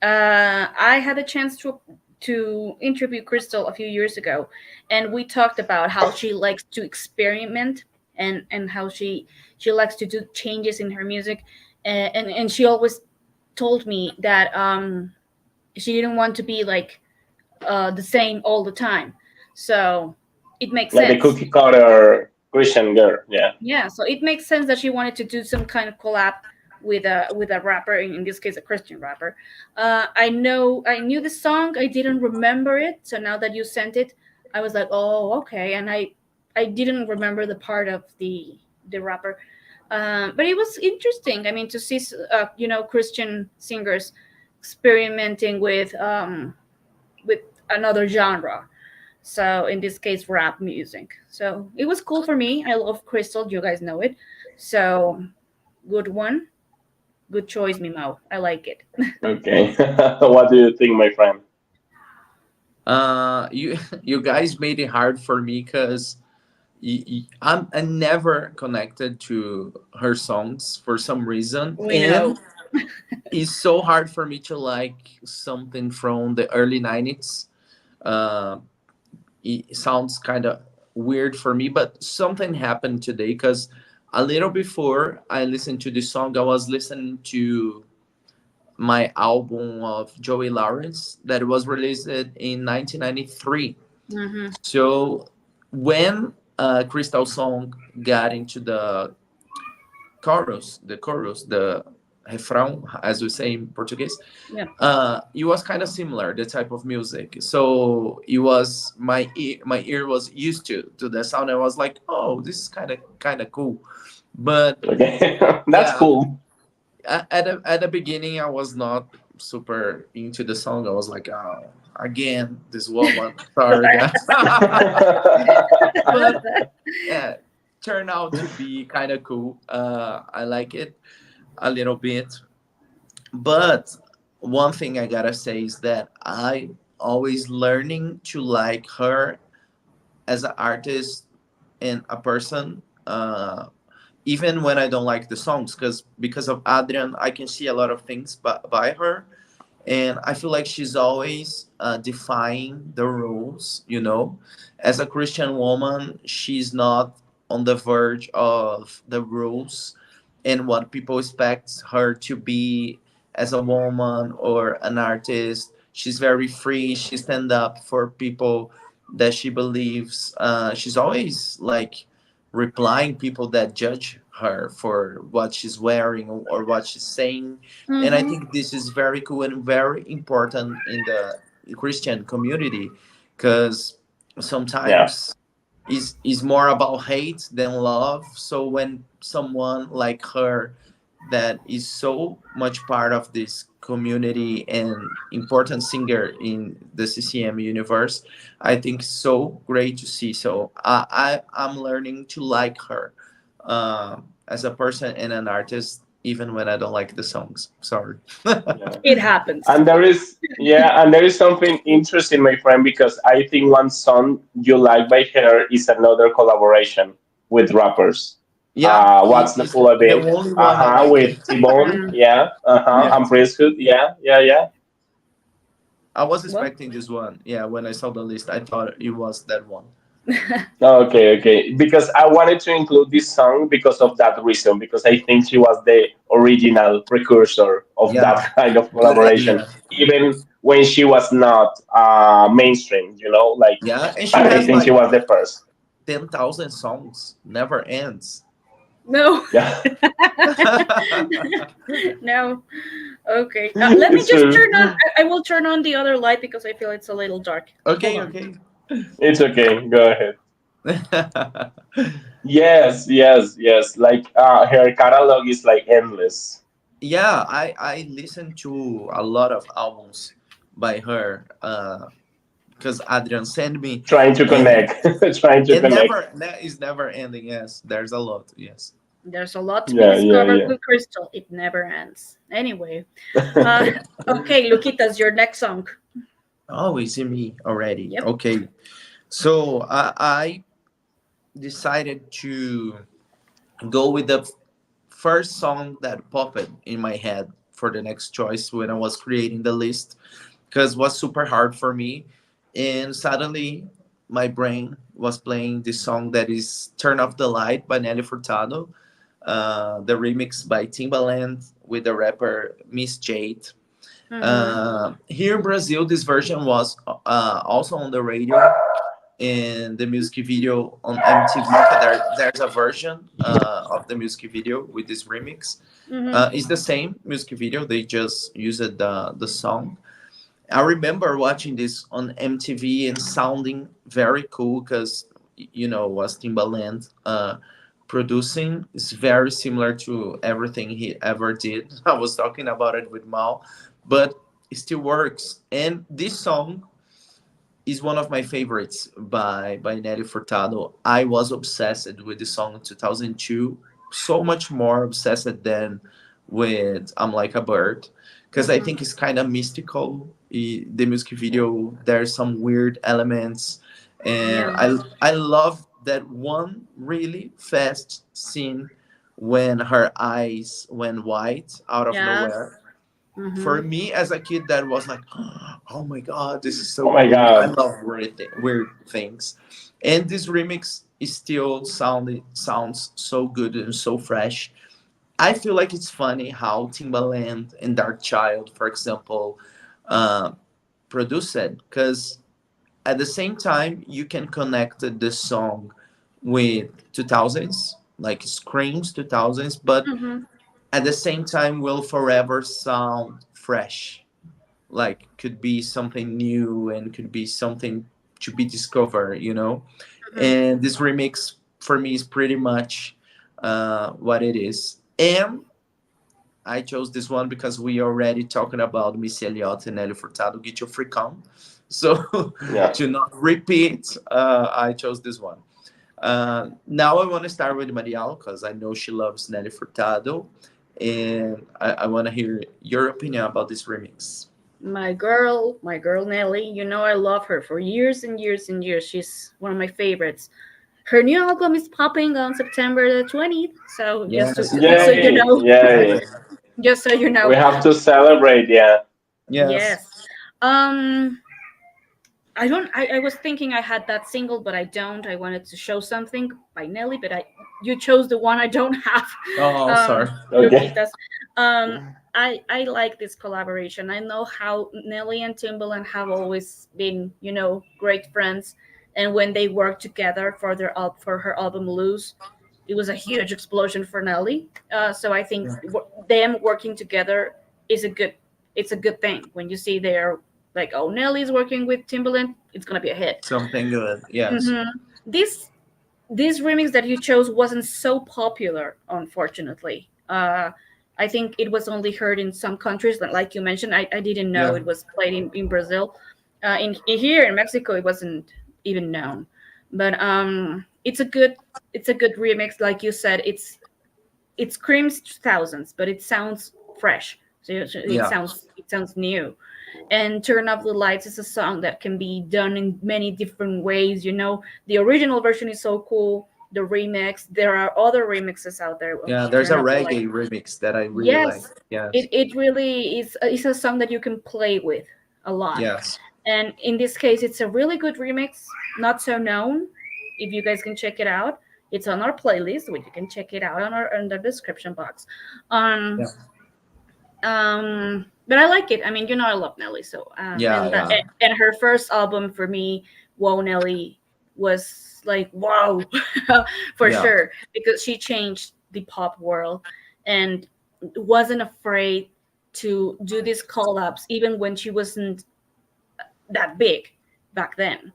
Speaker 1: I had a chance to interview Crystal a few years ago, and we talked about how she likes to experiment, and how she likes to do changes in her music, and she always told me that she didn't want to be like the same all the time. So it makes
Speaker 3: Like the
Speaker 1: sense.
Speaker 3: cookie cutter Christian girl. Yeah.
Speaker 1: Yeah, so it makes sense that she wanted to do some kind of collab with a rapper, in this case a Christian rapper. I knew the song, I didn't remember it. So now that you sent it, I was like, oh, okay. And I didn't remember the part of the rapper. But it was interesting. I mean, to see Christian singers experimenting with another genre. So in this case, rap music. So it was cool for me. I love Crystal. You guys know it. So good one. Good choice, Mimo. I like it.
Speaker 3: Okay. What do you think, my friend?
Speaker 2: You you guys made it hard for me because I'm never connected to her songs for some reason,
Speaker 1: We
Speaker 2: and
Speaker 1: know.
Speaker 2: it's so hard for me to like something from the early 90s. uh, it sounds kind of weird for me, but something happened today because a little before I listened to this song, I was listening to my album of Joey Lawrence that was released in 1993.
Speaker 1: Hmm.
Speaker 2: So when Crystal song got into the refrão, as we say in Portuguese,
Speaker 1: Yeah.
Speaker 2: it was kind of similar, the type of music. So it was my ear was used to the sound. I was like, oh, this is kind of cool. But
Speaker 3: Okay, that's
Speaker 2: yeah,
Speaker 3: cool.
Speaker 2: at the beginning, I was not super into the song. I was like, oh, again, this woman. Sorry, guys. But yeah, turned out to be kind of cool. I like it a little bit. But one thing I gotta say is that I always learning to like her as an artist and a person. Even when I don't like the songs, because of Adrian, I can see a lot of things by her, and I feel like she's always defying the rules. As a Christian woman, she's not on the verge of the rules and what people expect her to be as a woman or an artist. She's very free. She stand up for people that she believes. She's always like replying people that judge her for what she's wearing or what she's saying, and I
Speaker 1: Hmm.
Speaker 2: think this is very cool and very important in the Christian community, because
Speaker 3: Yeah.
Speaker 2: sometimes is more about hate than love. So when someone like her that is so much part of this community and important singer in the CCM universe, I think so great to see. So I'm learning to like her as a person and an artist, even when I don't like the songs. Sorry.
Speaker 3: Yeah.
Speaker 1: It happens.
Speaker 3: And there is something interesting, my friend, because I think one song you like by her is another collaboration with rappers.
Speaker 2: Yeah,
Speaker 3: What's the
Speaker 2: it's
Speaker 3: full of
Speaker 2: the
Speaker 3: it?
Speaker 2: only one I like
Speaker 3: With
Speaker 2: it.
Speaker 3: T-Bone,
Speaker 1: Mm.
Speaker 3: yeah, and
Speaker 2: Yes.
Speaker 3: Priesthood, yeah, yeah, yeah.
Speaker 2: I was
Speaker 1: Well,
Speaker 2: expecting this one. Yeah, when I saw the list, I thought it was that one.
Speaker 3: Okay, okay. Because I wanted to include this song because of that reason, because I think she was the original precursor of
Speaker 2: Yeah,
Speaker 3: that kind of
Speaker 2: good
Speaker 3: collaboration,
Speaker 2: idea.
Speaker 3: even when she was not mainstream, like
Speaker 2: Yeah, and she
Speaker 3: I
Speaker 2: has
Speaker 3: think she
Speaker 2: like
Speaker 3: was the first.
Speaker 2: 10,000 songs, never ends.
Speaker 1: no.
Speaker 3: Yeah,
Speaker 1: No. Okay. Let me
Speaker 3: it's
Speaker 1: just turn
Speaker 3: true.
Speaker 1: on. I will turn on the other light because I feel it's a little dark. Hold
Speaker 2: Okay,
Speaker 1: on.
Speaker 2: okay.
Speaker 3: It's okay. Go ahead. Yes, yes, yes. Like her catalog is like endless.
Speaker 2: Yeah, I listened to a lot of albums by her because Adrian sent me,
Speaker 3: Trying to
Speaker 2: and
Speaker 3: connect, trying to
Speaker 2: it
Speaker 3: connect.
Speaker 2: is never ending. Yes, there's a lot. Yes.
Speaker 1: There's a lot to be
Speaker 3: Yeah, yeah,
Speaker 1: discovered
Speaker 3: yeah.
Speaker 1: with Crystal. It never ends. Anyway. Uh, okay, Luquitas, your next song.
Speaker 2: Oh, it's in me already.
Speaker 1: Yep.
Speaker 2: Okay, so I decided to go with the first song that popped in my head for the next choice when I was creating the list, because it was super hard for me, and suddenly my brain was playing this song that is "Turn Off the Light" by Nelly Furtado, the remix by Timbaland with the rapper Miss Jade.
Speaker 1: Mm-hmm.
Speaker 2: Here in Brazil, this version was also on the radio and the music video on MTV. There's a version of the music video with this remix.
Speaker 1: Mm-hmm.
Speaker 2: It's the same music video. They just used the song. I remember watching this on MTV and sounding very cool because was Timbaland producing. It's very similar to everything he ever did. I was talking about it with Mal, but it still works. And this song is one of my favorites by Nelly Furtado. I was obsessed with the song in 2002, so much more obsessed than with "I'm Like a Bird," because I
Speaker 1: Mm-hmm.
Speaker 2: think it's kind of mystical. The music video, there's some weird elements, and
Speaker 1: Yeah.
Speaker 2: I love that one really fast scene when her eyes went white out of
Speaker 1: Yes.
Speaker 2: nowhere. For
Speaker 1: Mm-hmm.
Speaker 2: me as a kid, that was like, oh my god, this is
Speaker 3: Oh
Speaker 2: so
Speaker 3: my
Speaker 2: cool. I
Speaker 3: god.
Speaker 2: love weird things, and this remix is still sounds so good and so fresh. I feel like it's funny how Timbaland and Dark Child, for example, uh, produced it, because at the same time you can connect the song with 2000s, like screams 2000s, but
Speaker 1: Mm-hmm.
Speaker 2: at the same time will forever sound fresh, like could be something new and could be something to be discovered.
Speaker 1: Mm-hmm.
Speaker 2: And this remix for me is pretty much what it is. And I chose this one because we already talking about Missy Elliott and Nelly Furtado, Get Your Freak On. So
Speaker 3: Yeah.
Speaker 2: to not repeat, I chose this one. Now I want to start with Marial because I know she loves Nelly Furtado, and I want to hear your opinion about this remix.
Speaker 1: My girl Nelly. You know I love her for years and years and years. She's one of my favorites. Her new album is popping on September the 20th. So
Speaker 2: Yes,
Speaker 1: just so you
Speaker 3: Yay!
Speaker 1: know,
Speaker 3: Yay!
Speaker 1: just so you
Speaker 3: We
Speaker 1: know.
Speaker 3: have to celebrate. Yeah.
Speaker 2: yes,
Speaker 1: Yes. Um, I don't. I was thinking I had that single, but I don't. I wanted to show something by Nelly, but I you chose the one I don't have.
Speaker 2: oh sorry.
Speaker 3: Okay.
Speaker 1: Loquitas. Um, I like this collaboration. I know how Nelly and Timbaland have always been, great friends, and when they worked together for for her album Loose, it was a huge explosion for Nelly. So I think them working together is a good. It's a good thing when you see they're like, oh, Nelly's working with Timbaland, it's gonna be a hit.
Speaker 2: Something good. Yes.
Speaker 1: hmm This this remix that you chose wasn't so popular, unfortunately. I think it was only heard in some countries, like you mentioned. I didn't know
Speaker 2: Yeah.
Speaker 1: it was played in Brazil. Here in Mexico, it wasn't even known. But it's a good remix, like you said. It screams thousands, but it sounds fresh. So it
Speaker 2: Yeah.
Speaker 1: sounds new. And Turn Off the Lights is a song that can be done in many different ways. The original version is so cool. The remix, there are other remixes out there of
Speaker 2: Yeah. There's a
Speaker 1: Turn Off the Lights.
Speaker 2: reggae remix that I really like.
Speaker 1: Yes,
Speaker 2: Yes.
Speaker 1: it really is. It's a song that you can play with a lot.
Speaker 2: Yes.
Speaker 1: And in this case, it's a really good remix, not so known. If you guys can check it out, it's on our playlist, which you can check it out on the description box.
Speaker 2: Yeah.
Speaker 1: Um, but I like it. I mean, I love Nelly. So
Speaker 2: Yeah. Yeah.
Speaker 1: and her first album for me, Whoa Nelly, was like wow, for
Speaker 2: Yeah.
Speaker 1: sure, because she changed the pop world and wasn't afraid to do these collabs even when she wasn't that big back then.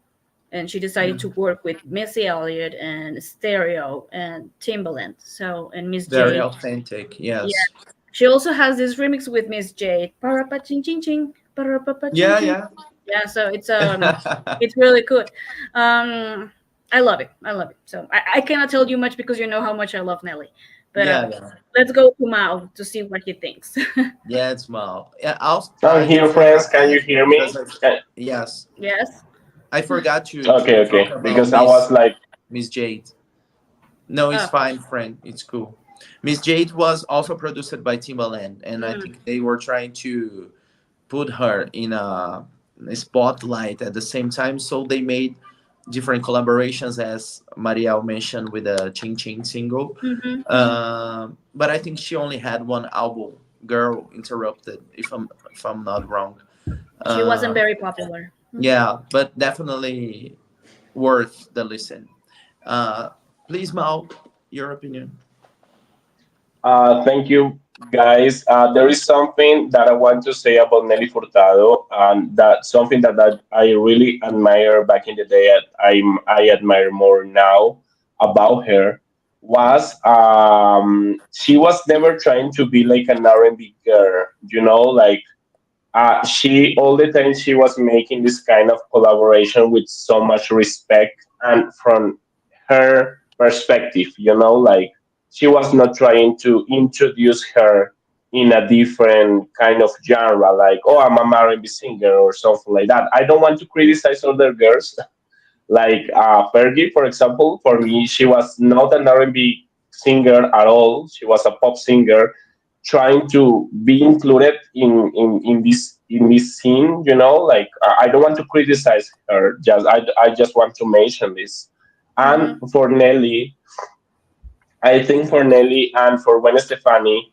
Speaker 1: And she decided to
Speaker 2: Mm.
Speaker 1: work with Missy Elliott and Stereo and Timbaland. So and Miss
Speaker 2: Very
Speaker 1: J.
Speaker 2: authentic.
Speaker 1: Yeah.
Speaker 2: Yes.
Speaker 1: She also has this remix with Miss J. Parapa ching ching ching. Parapa ching
Speaker 2: Yeah.
Speaker 1: ching.
Speaker 2: Yeah.
Speaker 1: Yeah, so it's really good. I love it. I love it. So I cannot tell you much because you know how much I love Nelly. But
Speaker 2: Yeah. Yeah.
Speaker 1: let's go to Mao to see what he thinks.
Speaker 2: Yeah. It's Mal. Yeah.
Speaker 3: I'm
Speaker 2: I
Speaker 3: here, friends.
Speaker 2: forgot
Speaker 3: Can you hear
Speaker 2: because
Speaker 3: me?
Speaker 2: yes,
Speaker 1: Yes.
Speaker 2: I forgot to
Speaker 3: Okay,
Speaker 2: talk
Speaker 3: okay.
Speaker 2: about
Speaker 3: Because I was like,
Speaker 2: Miss Jade. No, it's
Speaker 1: Oh.
Speaker 2: fine, friend. It's cool. Miss Jade was also produced by Timbaland, and I
Speaker 1: Mm.
Speaker 2: think they were trying to put her in a spotlight at the same time. So they made different collaborations, as Marielle mentioned with the Ching Ching single.
Speaker 1: Mm-hmm.
Speaker 2: But I think she only had one album, Girl Interrupted, if I'm not wrong.
Speaker 1: She wasn't
Speaker 2: Uh,
Speaker 1: very popular.
Speaker 2: yeah, but definitely worth the listen. Uh, Please, Mal, your opinion.
Speaker 3: thank you, guys. There is something that I want to say about Nelly Furtado, and that something that I really admire back in the day, and I admire more now about her, was she was never trying to be like an R&B girl, like she all the time she was making this kind of collaboration with so much respect and from her perspective, like she was not trying to introduce her in a different kind of genre, like, oh, I'm a R&B singer or something like that. I don't want to criticize other girls, like Fergie, for example. For me, she was not an R&B singer at all. She was a pop singer trying to be included in this scene, you know, like I don't want to criticize her, just I just want to mention this. And
Speaker 1: Mm-hmm.
Speaker 3: for Nelly, I think for Nelly and for Gwen Stefani,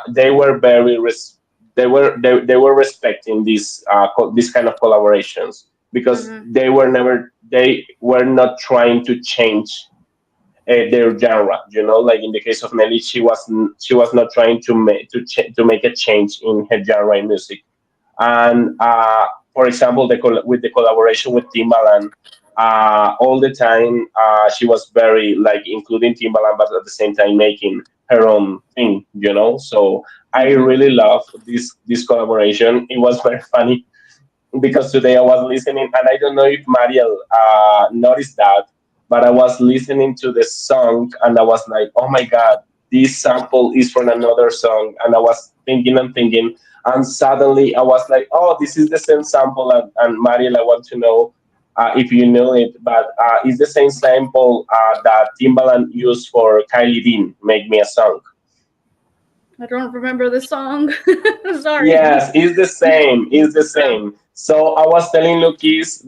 Speaker 3: they were they were respecting this kind of collaborations because
Speaker 1: Mm-hmm.
Speaker 3: they were not trying to change their genre. You know, like in the case of Nelly, she was not trying to make a change in her genre in music. And for example, with the collaboration with Timbaland, all the time she was very like including Timbaland, but at the same time making her own thing. You know, so I
Speaker 1: Mm-hmm.
Speaker 3: really love this collaboration. It was very funny because today I was listening, and I don't know if Mariel noticed that, but I was listening to the song, and I was like, "Oh my god, this sample is from another song," and I was thinking and thinking, and suddenly I was like, "Oh, this is the same sample." And Mariel, I want to know if you know it, but it's the same sample that Timbaland used for Kylie Dean, "Make Me a Song."
Speaker 1: I don't remember the song. Sorry.
Speaker 3: Yes, it's the same. It's the same. So I was telling Luquitas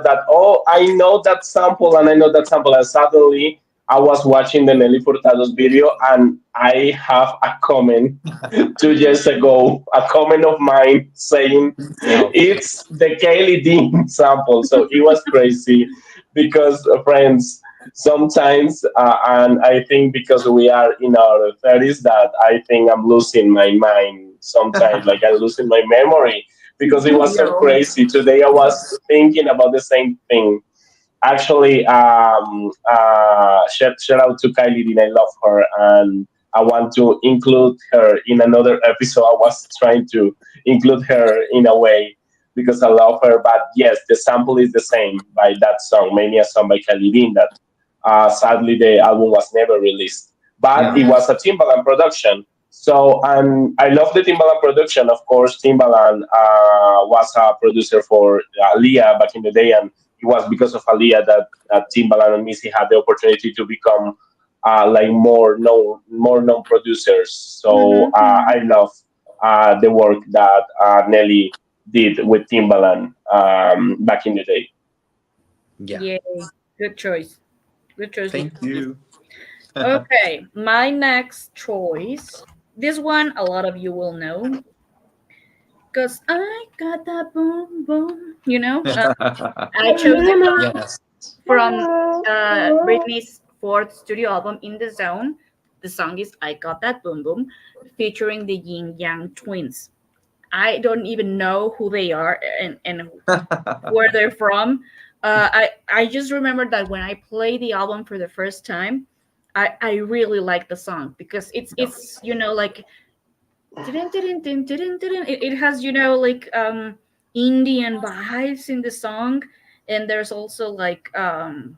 Speaker 3: that, oh, I know that sample and I know that sample. And suddenly I was watching the Nelly Furtado's video and I have a comment 2 years
Speaker 1: Mm.
Speaker 3: ago, a comment of mine saying
Speaker 2: Yeah.
Speaker 3: it's the Kylie Dean sample. So it was crazy because friends, sometimes, and I think because we are in our 30s, that I think I'm losing my mind sometimes, like I'm losing my memory because it was
Speaker 1: We
Speaker 3: so
Speaker 1: are old.
Speaker 3: crazy. Today I was thinking about the same thing. Actually, shout out to Kylie Dean. I love her, and I want to include her in another episode. I was trying to include her in a way because I love her. But yes, the sample is the same by that song, maybe a song by Kylie Dean that sadly the album was never released. But
Speaker 2: Yeah.
Speaker 3: it
Speaker 1: Mm-hmm.
Speaker 3: was a Timbaland production. So, and I love the Timbaland production. Of course, Timbaland was a producer for Leah back in the day, and it was because of Aaliyah that Timbaland and Missy had the opportunity to become like more known producers. So
Speaker 1: Mm-hmm.
Speaker 3: I love the work that Nelly did with Timbaland back in the day.
Speaker 2: Yeah.
Speaker 1: Yay. Good choice. Good choice,
Speaker 2: Thank
Speaker 1: Luigi.
Speaker 2: you.
Speaker 1: Okay, my next choice. This one a lot of you will know because I got that boom boom. I chose this song
Speaker 2: Yes.
Speaker 1: from Britney's fourth studio album, In the Zone. The song is I Got That Boom Boom, featuring the Yin Yang Twins. I don't even know who they are and where they're from. I just remember that when I played the album for the first time, I really like the song because it's like it has like Indian vibes in the song, and there's also like the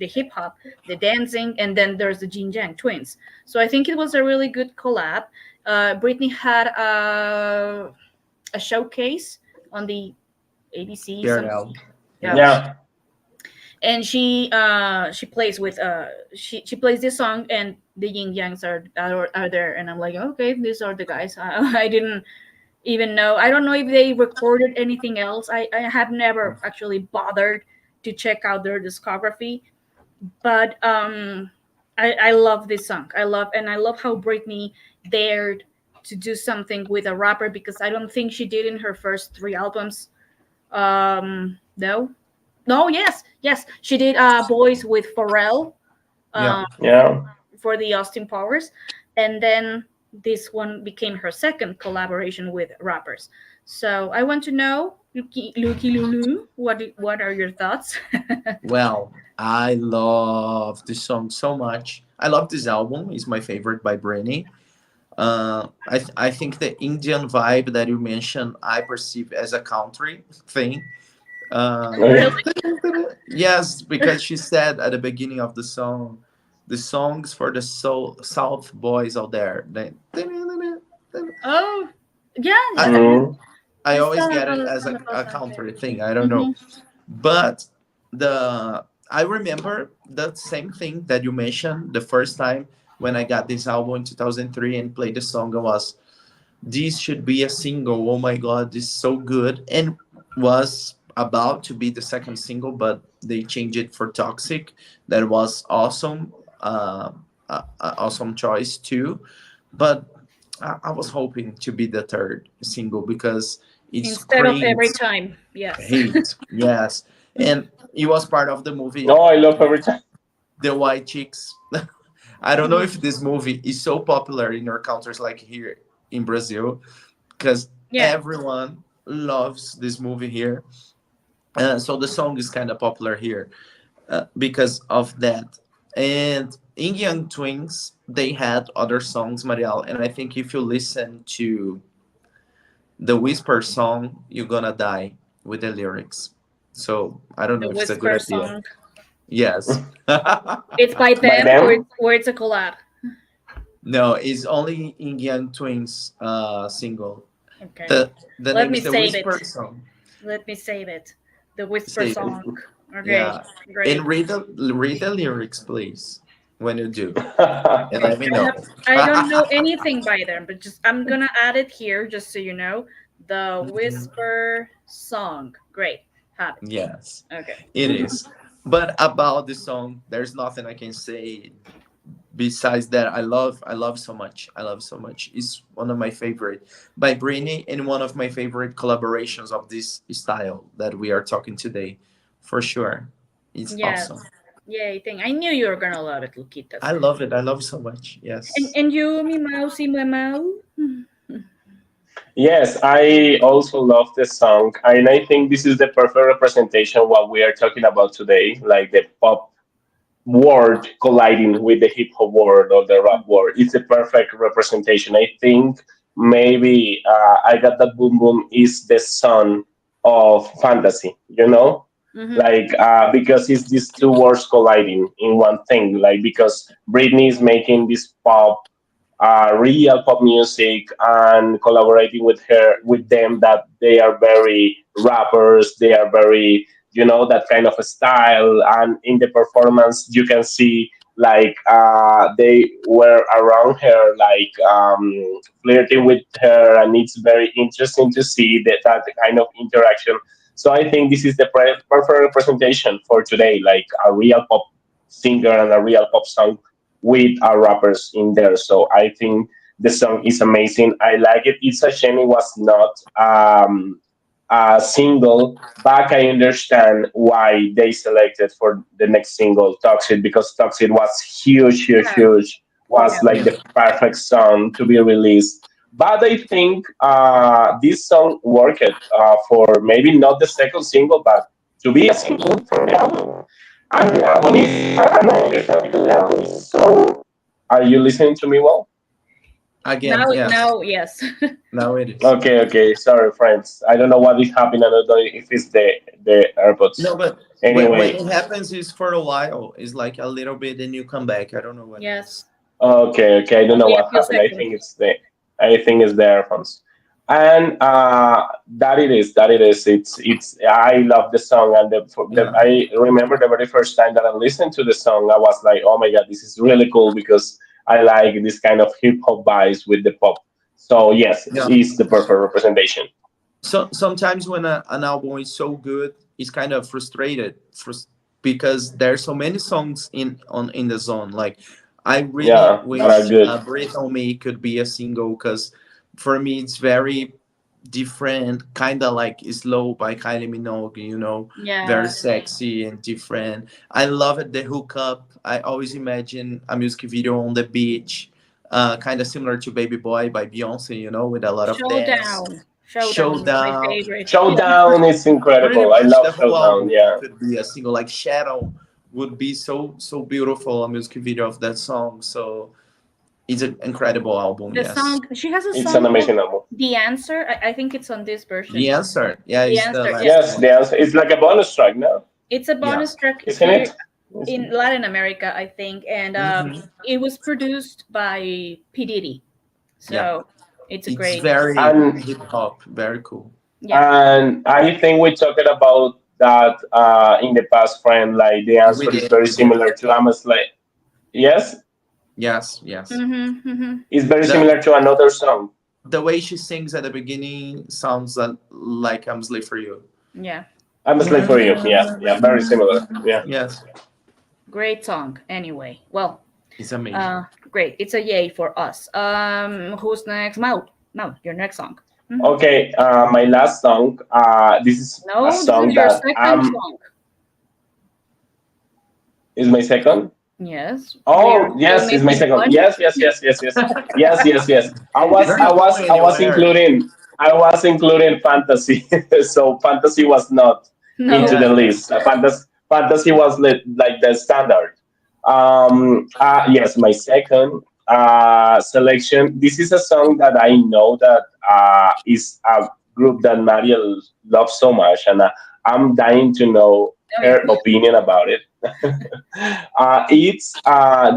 Speaker 1: hip hop, the dancing, and then there's the Jin Yang twins. So I think it was a really good collab. Britney had a showcase on the ABC something.
Speaker 2: PRL.
Speaker 1: Yeah,
Speaker 2: Yes.
Speaker 3: Yeah.
Speaker 1: and she plays with she plays this song, and the Yin Yangs are there, and I'm like, okay, these are the guys. I didn't even know. I don't know if they recorded anything else. I have never actually bothered to check out their discography, but I love this song. I love how Britney dared to do something with a rapper because I don't think she did in her first three albums. No, no, yes, she did. Boys with Pharrell,
Speaker 2: Yeah.
Speaker 1: um,
Speaker 3: Yeah.
Speaker 1: for the Austin Powers, and then this one became her second collaboration with rappers. So I want to know, Luki Lulu, what are your thoughts?
Speaker 2: Well, I love this song so much. I love this album. It's my favorite by Britney. I think the Indian vibe that you mentioned, I perceive as a country thing.
Speaker 1: Really?
Speaker 2: Uh, yes, because she said at the beginning of the song, the songs for the South boys out there.
Speaker 1: Oh, yeah,
Speaker 2: I,
Speaker 3: Mm.
Speaker 2: I
Speaker 1: it's
Speaker 2: always
Speaker 1: not
Speaker 2: get it
Speaker 1: about
Speaker 2: as
Speaker 1: not about
Speaker 2: a
Speaker 1: that.
Speaker 2: country thing. I don't know.
Speaker 1: Mm-hmm.
Speaker 2: But the I remember the same thing that you mentioned the first time when I got this album in 2003 and played the song. I was, this should be a single. Oh my god, this is so good. And was about to be the second single, but they changed it for Toxic. That was awesome. Awesome choice too. But I was hoping to be the third single because it
Speaker 1: Instead of every
Speaker 2: screams
Speaker 1: time. Yes.
Speaker 2: hate. Yes. And it was part of the movie
Speaker 3: No, I love every time.
Speaker 2: The White Chicks. I don't know if this movie is so popular in our countries like here in Brazil because
Speaker 1: Yeah.
Speaker 2: everyone loves this movie here. So the song is kind of popular here because of that. And in Young Twins, they had other songs, Marielle. And I think if you listen to the Whisper song, You're Gonna Die with the lyrics. So I don't
Speaker 1: The
Speaker 2: know if it's a good
Speaker 1: Whisper
Speaker 2: idea.
Speaker 1: song.
Speaker 2: Yes.
Speaker 1: It's by
Speaker 3: By
Speaker 1: them,
Speaker 3: them?
Speaker 1: or it's a collab.
Speaker 2: No, it's only in Young Twins single.
Speaker 1: Okay.
Speaker 2: The
Speaker 1: Let
Speaker 2: name
Speaker 1: me
Speaker 2: is the
Speaker 1: save it.
Speaker 2: Whisper song.
Speaker 1: Let me save it. The Whisper
Speaker 2: Say it.
Speaker 1: song. Okay.
Speaker 2: Yeah.
Speaker 1: Great.
Speaker 2: And read the lyrics, please, when you do. And
Speaker 1: Okay.
Speaker 2: let me know.
Speaker 1: I don't know anything by them, but just I'm gonna add it here just so you know. The
Speaker 2: Mhm.
Speaker 1: Whisper song. Great. Have it.
Speaker 2: Yes,
Speaker 1: Okay.
Speaker 2: it is. But about the song, there's nothing I can say besides that. I love so much. I love so much. It's one of my favorite by Britney and one of my favorite collaborations of this style that we are talking today. For sure. It's
Speaker 1: Yes.
Speaker 2: awesome.
Speaker 1: Yay, thing. I knew you were gonna love it, Luquitas.
Speaker 2: I love it. I love it so much.
Speaker 1: And
Speaker 2: Yes.
Speaker 1: and you, mi mousey, my mouse.
Speaker 3: Yes, I also love the song, and I think this is the perfect representation of what we are talking about today, like the pop word colliding with the hip hop word or the rap word. It's a perfect representation. I think maybe I Got That Boom Boom is the son of fantasy, you know?
Speaker 1: Mm-hmm.
Speaker 3: Like, because it's these two words colliding in one thing. Like, because Britney is making this pop real pop music and collaborating with her with them that they are very rappers, they are very, that kind of a style, and in the performance you can see like they were around her, like flirting with her, and it's very interesting to see that kind of interaction. So I think this is the perfect representation for today, like a real pop singer and a real pop song with our rappers in there. So I think the song is amazing. I like it. It's a shame it was not a single, but I understand why they selected for the next single Toxic, because Toxic was huge, huge,
Speaker 1: Yeah.
Speaker 3: huge. Was
Speaker 1: Yeah.
Speaker 3: like
Speaker 2: Yeah.
Speaker 3: the perfect song to be released. But I think this song worked for maybe not the second single, but to be a single for the album. And the album is, and I understand because the album is so. Are you listening to me well?
Speaker 2: Again,
Speaker 1: Now,
Speaker 2: yes.
Speaker 1: now, yes.
Speaker 2: Now it is.
Speaker 3: Okay, okay. Sorry, friends. I don't know what is happening. I don't know if it's the
Speaker 2: No,
Speaker 3: AirPods.
Speaker 2: but when
Speaker 3: Anyway,
Speaker 2: it happens is for a while. It's like a little bit and you come back. I don't know what it is.
Speaker 1: Yes.
Speaker 3: okay, okay. I don't know
Speaker 1: Only a
Speaker 3: what
Speaker 1: few
Speaker 3: happened.
Speaker 1: seconds.
Speaker 3: I think it's the earphones. And that it is. That it is. It's. I love the song, and
Speaker 2: Yeah.
Speaker 3: I remember the very first time that I listened to the song, I was like, oh my god, this is really cool because I like this kind of hip hop vibes with the pop. So yes,
Speaker 2: Yeah.
Speaker 3: it's the perfect representation.
Speaker 2: So sometimes when an album is so good, it's kind of because there's so many songs in the zone. Like I really
Speaker 3: Yeah, that are
Speaker 2: wish
Speaker 3: good.
Speaker 2: "Breathe on Me" could be a single because for me it's very different, kind of like "Slow" by Kylie Minogue. Very
Speaker 1: Yeah.
Speaker 2: sexy and different. I love it. The hookup. I always imagine a music video on the beach, kind of similar to "Baby Boy" by Beyonce. With a lot of dance.
Speaker 1: Showdown. Showdown is my
Speaker 2: Showdown.
Speaker 1: favorite.
Speaker 3: Showdown is
Speaker 2: Pretty
Speaker 3: incredible. I
Speaker 2: much
Speaker 3: love
Speaker 2: the whole
Speaker 3: Showdown.
Speaker 2: album
Speaker 3: Yeah.
Speaker 2: could be a single. Like Shadow would be so beautiful, a music video of that song. So it's an incredible album.
Speaker 1: The
Speaker 2: Yes.
Speaker 1: song, she has a
Speaker 3: It's an
Speaker 1: song called
Speaker 3: amazing album.
Speaker 1: The Answer. I think it's on this version.
Speaker 2: The answer. Yeah,
Speaker 1: The
Speaker 2: it's the
Speaker 1: Answer, yeah.
Speaker 2: last
Speaker 3: Yes,
Speaker 2: one.
Speaker 3: the answer is like a bonus track now,
Speaker 1: It's a
Speaker 2: Yeah.
Speaker 1: bonus track
Speaker 3: isn't
Speaker 1: here
Speaker 3: it? Yes.
Speaker 1: in Latin America, I think. And
Speaker 2: Hmm.
Speaker 1: it was produced by P. Diddy.
Speaker 2: Yeah.
Speaker 1: So it's a
Speaker 2: It's
Speaker 1: great,
Speaker 2: very
Speaker 3: And
Speaker 2: hip hop. Very cool.
Speaker 1: yeah.
Speaker 3: and I think we talked about that in the past, friend? Like the
Speaker 2: We
Speaker 3: answer is
Speaker 2: did,
Speaker 3: very
Speaker 2: we did.
Speaker 3: similar to Amos. Like yes,
Speaker 2: Yes, yes.
Speaker 1: Mm-hmm, mm-hmm.
Speaker 3: it's very
Speaker 2: The
Speaker 3: similar to another song.
Speaker 2: the way she sings at the beginning sounds like I'm Slave for You.
Speaker 1: Yeah.
Speaker 3: I'm a slave for you. Yeah, yeah, very similar. Yeah.
Speaker 2: Yes,
Speaker 1: Great song. Anyway, well,
Speaker 2: it's amazing.
Speaker 1: great. It's a yay for us. Who's next? Mau. Mau, your next song. Mhm.
Speaker 3: Okay, my last song. This is a
Speaker 1: No, this is
Speaker 3: song
Speaker 1: your
Speaker 3: that
Speaker 1: second song.
Speaker 3: is my second.
Speaker 1: Yes, we are
Speaker 3: Oh
Speaker 1: still
Speaker 3: yes, it's my
Speaker 1: missing
Speaker 3: second.
Speaker 1: one.
Speaker 3: Yes, yes, yes, yes, yes, yes, yes, yes. I was,
Speaker 2: You're
Speaker 3: I
Speaker 2: not
Speaker 3: was,
Speaker 2: going
Speaker 3: I was
Speaker 2: anywhere.
Speaker 3: including, I was including fantasy. So fantasy was not into
Speaker 1: No.
Speaker 3: the
Speaker 2: Yeah.
Speaker 3: list. Fantasy was like the standard. Yes, my second selection. This is a song that I know that is a group that Maria loves so much, and I'm dying to know
Speaker 1: Oh yeah.
Speaker 3: her opinion about it. It's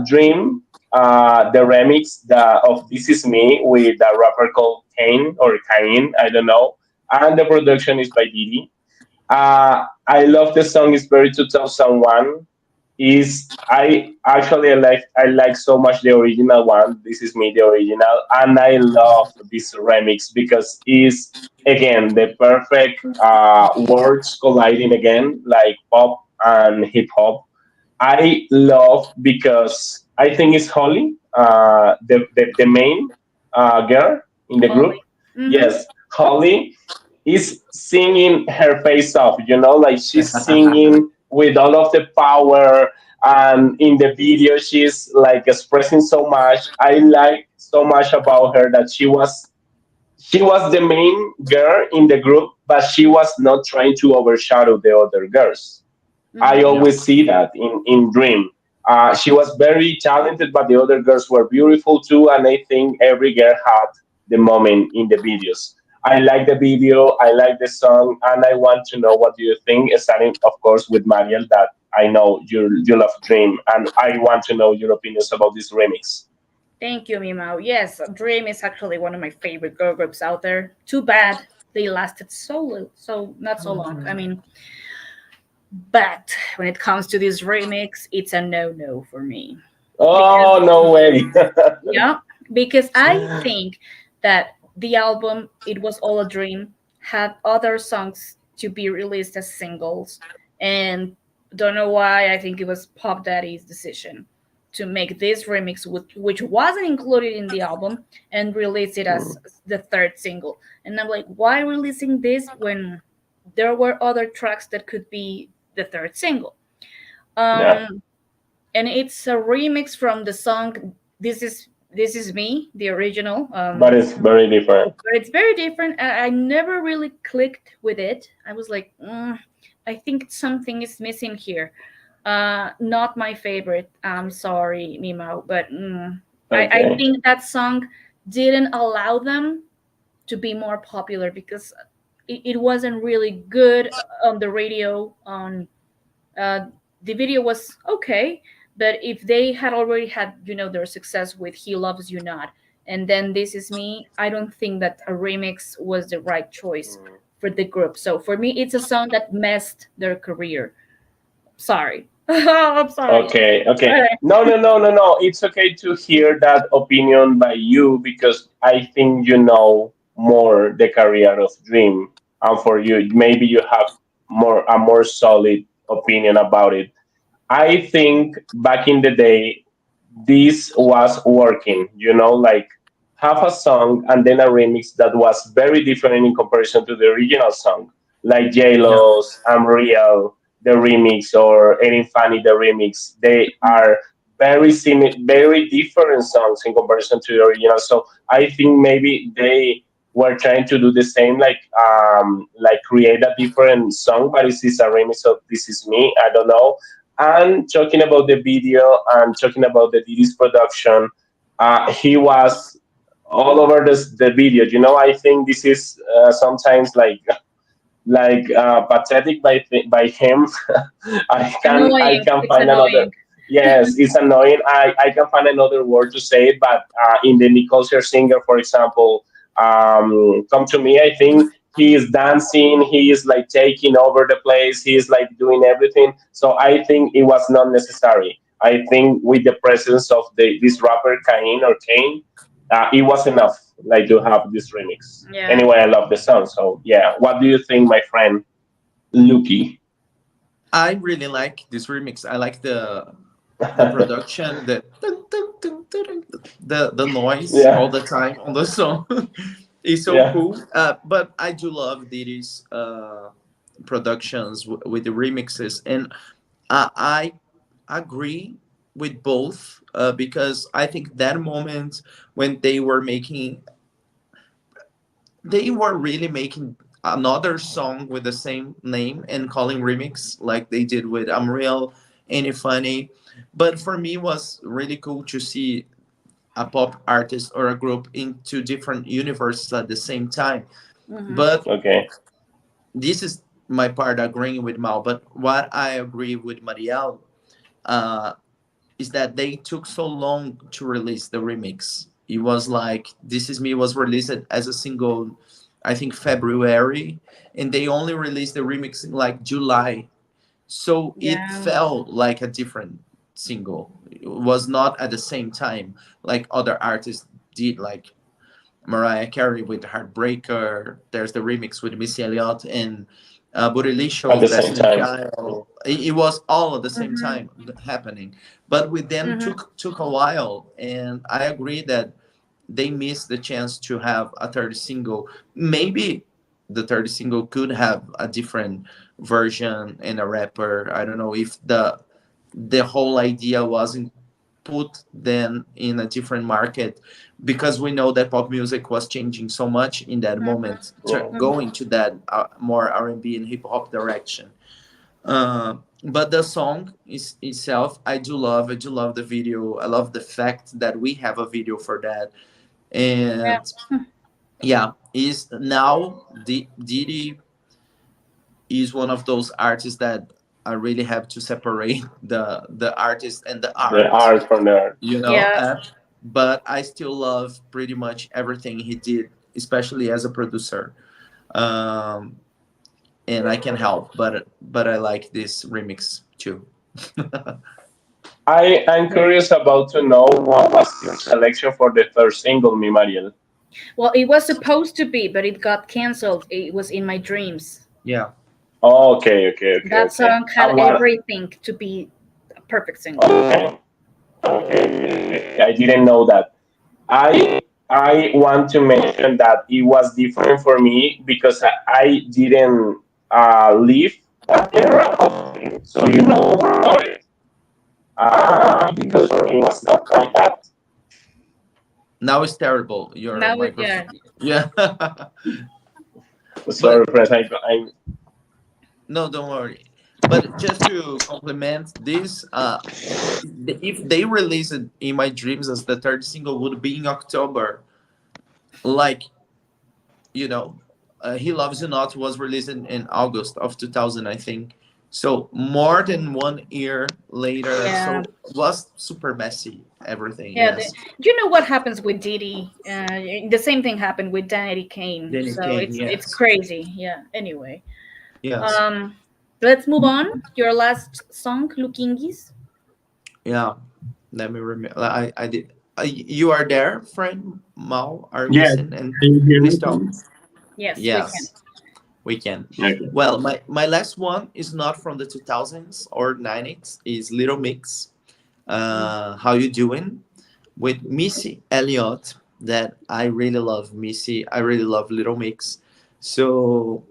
Speaker 3: Dream, the remix of This Is Me with a rapper called Kane or Cain, I don't know. And the production is by Didi. I love the song. It's very 2001. Is I like so much the original one. This is me, the original, and I love this remix because is again the perfect words colliding again like pop and hip hop. I love because I think it's Holly, the main girl in the group.
Speaker 1: Holly. Mm-hmm.
Speaker 3: Yes, Holly is singing her face off, like she's singing with all of the power. And in the video, she's like expressing so much. I like so much about her that she was the main girl in the group, but she was not trying to overshadow the other girls. I
Speaker 1: Mm-hmm.
Speaker 2: Yeah.
Speaker 3: always see that in Dream. She was very talented, but the other girls were beautiful too. And I think every girl had the moment in the videos. I like the video, I like the song, and I want to know what do you think. Starting, of course, with Mariel, that I know you love Dream, and I want to know your opinions about this remix.
Speaker 1: Thank you, Mimo. Yes, Dream is actually one of my favorite girl groups out there. Too bad they lasted so not so long. I mean, but when it comes to this remix, it's a no for me because
Speaker 3: Oh no way!
Speaker 1: yeah, because I think that the album It Was All a Dream had other songs to be released as singles, and don't know why. I think it was Pop Daddy's decision to make this remix, which wasn't included in the album, and release it as the third single. And I'm like, why releasing this when there were other tracks that could be the third single?
Speaker 3: Yeah,
Speaker 1: Um, and it's a remix from the song This Is Me, the original.
Speaker 3: but it's very different.
Speaker 1: But it's very different. I never really clicked with it. I was like, I think something is missing here. Not my favorite. I'm sorry, Mimo, but I
Speaker 3: Okay.
Speaker 1: think that song didn't allow them to be more popular because it wasn't really good on the radio. On uh, the video was okay, but if they had already had their success with He Loves You Not, and then This Is Me, I don't think that a remix was the right choice for the group. So for me, it's a song that messed their career. Sorry. I'm sorry.
Speaker 3: Okay, okay.
Speaker 1: Alright.
Speaker 3: No, no, no, no, no. It's okay to hear that opinion by you because I think you know more the career of Dream, and for you, maybe you have more solid opinion about it. I think back in the day, this was working, like have a song and then a remix that was very different in comparison to the original song, like
Speaker 2: Yeah.
Speaker 3: J-Lo's I'm Real, the remix, or Ain't Funny, the remix. They are very different songs in comparison to the original. So I think maybe they were trying to do the same, like create a different song, but is this a remix of This Is Me? I don't know. And talking about the video and talking about the Diddy's production, he was all over the video. I think this is sometimes pathetic by him. I
Speaker 1: Annoying.
Speaker 3: can
Speaker 1: It's
Speaker 3: find another.
Speaker 1: annoying.
Speaker 3: Yes, it's annoying. I can find another word to say it, but in the Nicole Scherzinger, for example, "Come to Me," I think he is dancing, he is like taking over the place, he is like doing everything. So I think it was not necessary. I think with the presence of this rapper Cain or Kane, it was enough like to have this remix.
Speaker 1: Yeah.
Speaker 3: Anyway, I love the song. So yeah, what do you think, my friend Lucky?
Speaker 2: I really like this remix. I like the production, the dun, dun, dun, dun, dun, the noise all
Speaker 3: Yeah,
Speaker 2: the time on the song. Is so
Speaker 3: yeah,
Speaker 2: cool. But I do love Diddy's productions with the remixes, and I agree with both because I think that moment when they were really making another song with the same name and calling remix like they did with I'm Real, Ain't It Funny. But for me, it was really cool to see a pop artist or a group into different universes at the same time.
Speaker 1: Hmm.
Speaker 2: But
Speaker 3: okay,
Speaker 2: this is my part agreeing with Mal. But what I agree with Marielle uh, is that they took so long to release the remix. It was like This Is Me was released as a single, I think February, and they only released the remix in like July. So it
Speaker 1: Yeah.
Speaker 2: felt like a different single. It was not at the same time like other artists did, like Mariah Carey with Heartbreaker. There's the remix with Missy Elliott and
Speaker 3: at the
Speaker 2: Bootylicious,
Speaker 3: same
Speaker 2: Destiny
Speaker 3: time.
Speaker 2: Child. It was all at the same
Speaker 1: Hmm.
Speaker 2: time happening. But with them
Speaker 1: Hmm.
Speaker 2: took a while, and I agree that they missed the chance to have a third single. Maybe the third single could have a different version and a rapper. I don't know if the whole idea wasn't put then in a different market, because we know that pop music was changing so much in that
Speaker 1: Hmm.
Speaker 2: moment,
Speaker 3: Yeah.
Speaker 2: going to that more R&B and hip hop direction. But the song itself, I do love the video. I love the fact that we have a video for that.
Speaker 1: Yeah.
Speaker 2: And yeah, is now Diddy is one of those artists that I really have to separate the artist and the
Speaker 3: The
Speaker 2: art,
Speaker 3: art from the art.
Speaker 2: you know.
Speaker 1: Yeah.
Speaker 2: But I still love pretty much everything he did, especially as a producer. Um, and I can help, but I like this remix too.
Speaker 3: I'm curious about to know what was your selection for the third single, Mi Mariel.
Speaker 1: Well, it was supposed to be, but it got canceled. It was in my dreams.
Speaker 2: Yeah.
Speaker 3: Oh, okay, okay, okay,
Speaker 1: That
Speaker 3: okay.
Speaker 1: song had
Speaker 3: What?
Speaker 1: everything to be a perfect single.
Speaker 3: Okay, okay. I didn't know that. I want to mention that it was different for me because I didn't live that era of thing. So you know about it. Because for me it was not like that.
Speaker 2: Now it's terrible. Your
Speaker 1: Now,
Speaker 2: microphone.
Speaker 1: yeah,
Speaker 2: Yeah.
Speaker 3: Sorry,
Speaker 2: But
Speaker 3: friends. I
Speaker 2: no, don't worry. But just to complement this, if they release it in my dreams as the third single, would be in October. Like, you know, He Loves You Not was released in August of 2000, I think. So more than 1 year later.
Speaker 1: yeah,
Speaker 2: So was super messy. Everything.
Speaker 1: yeah.
Speaker 2: Yes.
Speaker 1: You know what happens with Diddy? The same thing happened with Danny Kane.
Speaker 2: Then it
Speaker 1: So
Speaker 2: came.
Speaker 1: it's
Speaker 2: Yes.
Speaker 1: crazy. Yeah. Anyway,
Speaker 2: Yes.
Speaker 1: um, let's move on. Your last song, Lukingis.
Speaker 2: Yeah. Let me remember. I did. You are there, friend Mao? Are you
Speaker 3: Yes.
Speaker 2: listening? And
Speaker 3: Can you hear
Speaker 2: please
Speaker 3: me,
Speaker 2: talk.
Speaker 3: please?
Speaker 1: Yes, we can.
Speaker 2: Yes, we can.
Speaker 3: Okay.
Speaker 2: Well, my last one is not from the 2000s or 90s. Is Little Mix. How you doing? With Missy Elliott. That I really love Missy. I really love Little Mix. So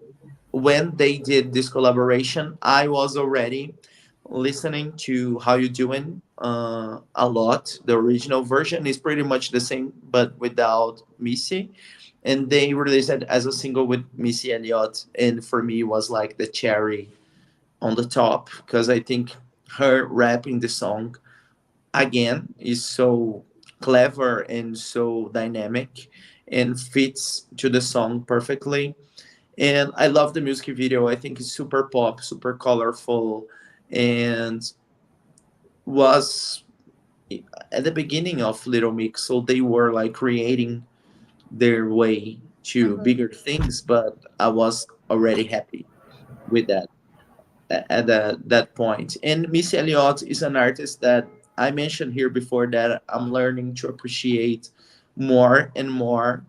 Speaker 2: when they did this collaboration, I was already listening to How You Doing a lot. The original version is pretty much the same, but without Missy. And they released it as a single with Missy Elliott, and for me, it was like the cherry on the top because I think her rapping the song again is so clever and so dynamic and fits to the song perfectly. And I love the music video. I think it's super pop, super colorful, and was at the beginning of Little Mix, so they were like creating their way to
Speaker 1: Mhm.
Speaker 2: bigger things, but I was already happy with that at that point. And Missy Elliott is an artist that I mentioned here before that I'm learning to appreciate more and more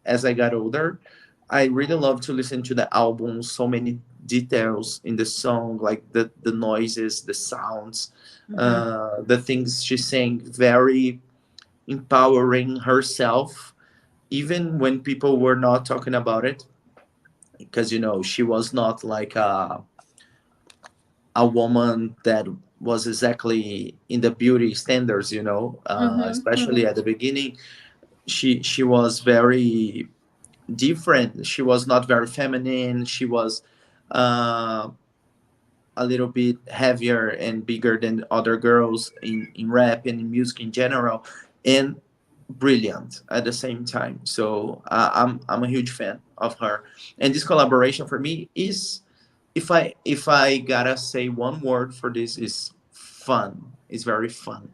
Speaker 2: as I got older. I really love to listen to the album, so many details in the song, like the noises, the sounds,
Speaker 1: Mhm.
Speaker 2: the things she's saying, very empowering herself, even when people were not talking about it, because she was not like a woman that was exactly in the beauty standards,
Speaker 1: Mhm.
Speaker 2: especially
Speaker 1: Mhm.
Speaker 2: at the beginning. She was very different. She was not very feminine. She was uh, a little bit heavier and bigger than other girls in rap and in music in general, and brilliant at the same time. So I'm a huge fan of her, and this collaboration for me is, if I gotta say one word for this, is fun. It's very fun.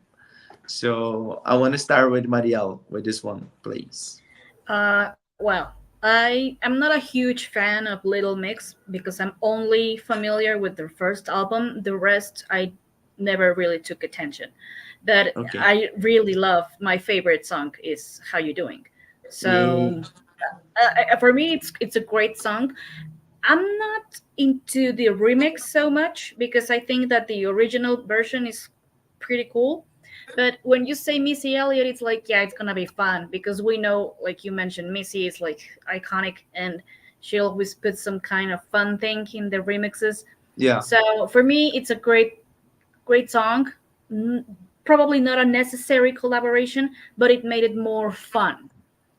Speaker 2: So I want to start with Marielle with this one, please.
Speaker 1: Well, I'm not a huge fan of Little Mix because I'm only familiar with their first album. The rest I never really took attention. But
Speaker 2: Okay.
Speaker 1: I really love, my favorite song is How You Doing.
Speaker 2: Yay.
Speaker 1: So for me, it's a great song. I'm not into the remix so much because I think that the original version is pretty cool. But when you say Missy Elliott, it's like, yeah, it's gonna be fun because we know, like you mentioned, Missy is like iconic and she always puts some kind of fun thing in the remixes.
Speaker 2: Yeah.
Speaker 1: So for me, it's a great song. Probably not a necessary collaboration, but it made it more fun.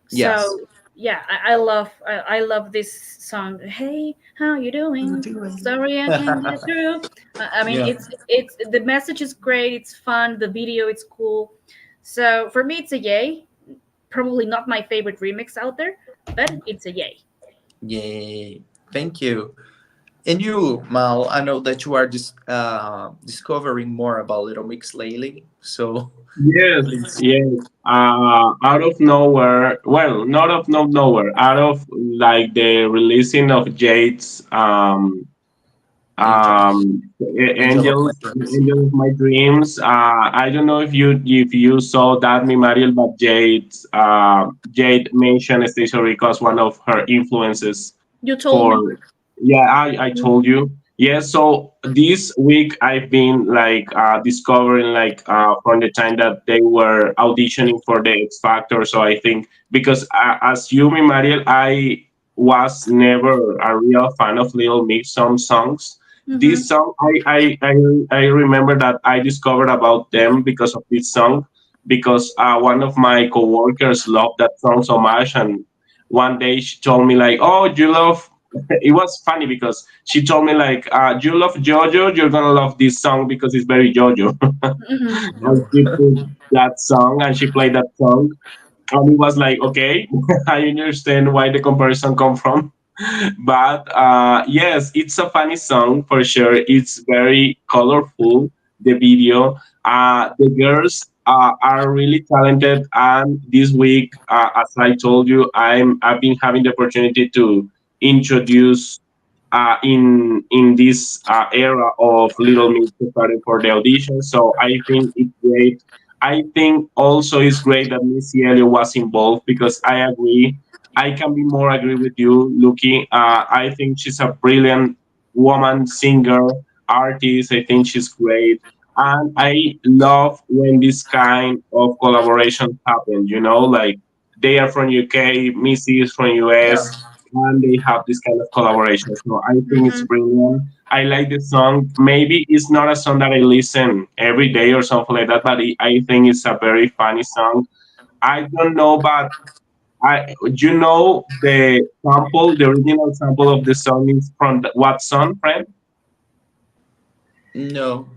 Speaker 2: Yes.
Speaker 1: So yeah, I love this song. Hey, how you doing? Sorry I can't get through. I mean,
Speaker 2: Yeah.
Speaker 1: it's the message is great. It's fun. The video it's cool. So for me, it's a yay. Probably not my favorite remix out there, but it's a yay.
Speaker 2: Yay. Thank you. And you, Mal, I know that you are discovering more about Little Mix lately. So
Speaker 3: Yes,
Speaker 2: please.
Speaker 3: yes. Out of nowhere, well, not of no nowhere, out of like the releasing of Jade's
Speaker 2: Angels. Angel of my
Speaker 3: Angels,
Speaker 2: dreams.
Speaker 3: Angel of My Dreams. I don't know if you saw that, me Mariel, but Jade mentioned Stacey Rico as one of her influences
Speaker 1: You told me.
Speaker 3: for. Yeah, I told you. Yeah, so this week I've been like discovering like from the time that they were auditioning for the X Factor. So I think because as you, me Mariel, I was never a real fan of Little Mix some songs.
Speaker 1: Mm-hmm.
Speaker 3: This song, I remember that I discovered about them because of this song, because one of my coworkers loved that song so much, and one day she told me like, "Oh, you love." It was funny because she told me like, "You love JoJo, you're gonna love this song because it's very JoJo."
Speaker 1: Mm-hmm.
Speaker 3: And she put that song and she played that song, and it was like, okay, I understand why the comparison come from. But yes, it's a funny song for sure. It's very colorful, the video. The girls are really talented, and this week, as I told you, I've been having the opportunity to introduce in this era of Little Mix preparing for the audition. So I think it's great. I think also it's great that Missy Elliott was involved, because I agree. I can be more agree with you, Lucky. I think she's a brilliant woman, singer, artist. I think she's great. And I love when this kind of collaboration happen, like they are from UK, Missy is from
Speaker 2: Yeah.
Speaker 3: US, and they have this kind of collaboration. So I think it's
Speaker 1: Mm-hmm.
Speaker 3: brilliant. I like the song. Maybe it's not a song that I listen every day or something like that, but I think it's a very funny song. I don't know, but the sample, the original sample of the song is from what song, friend?
Speaker 2: No.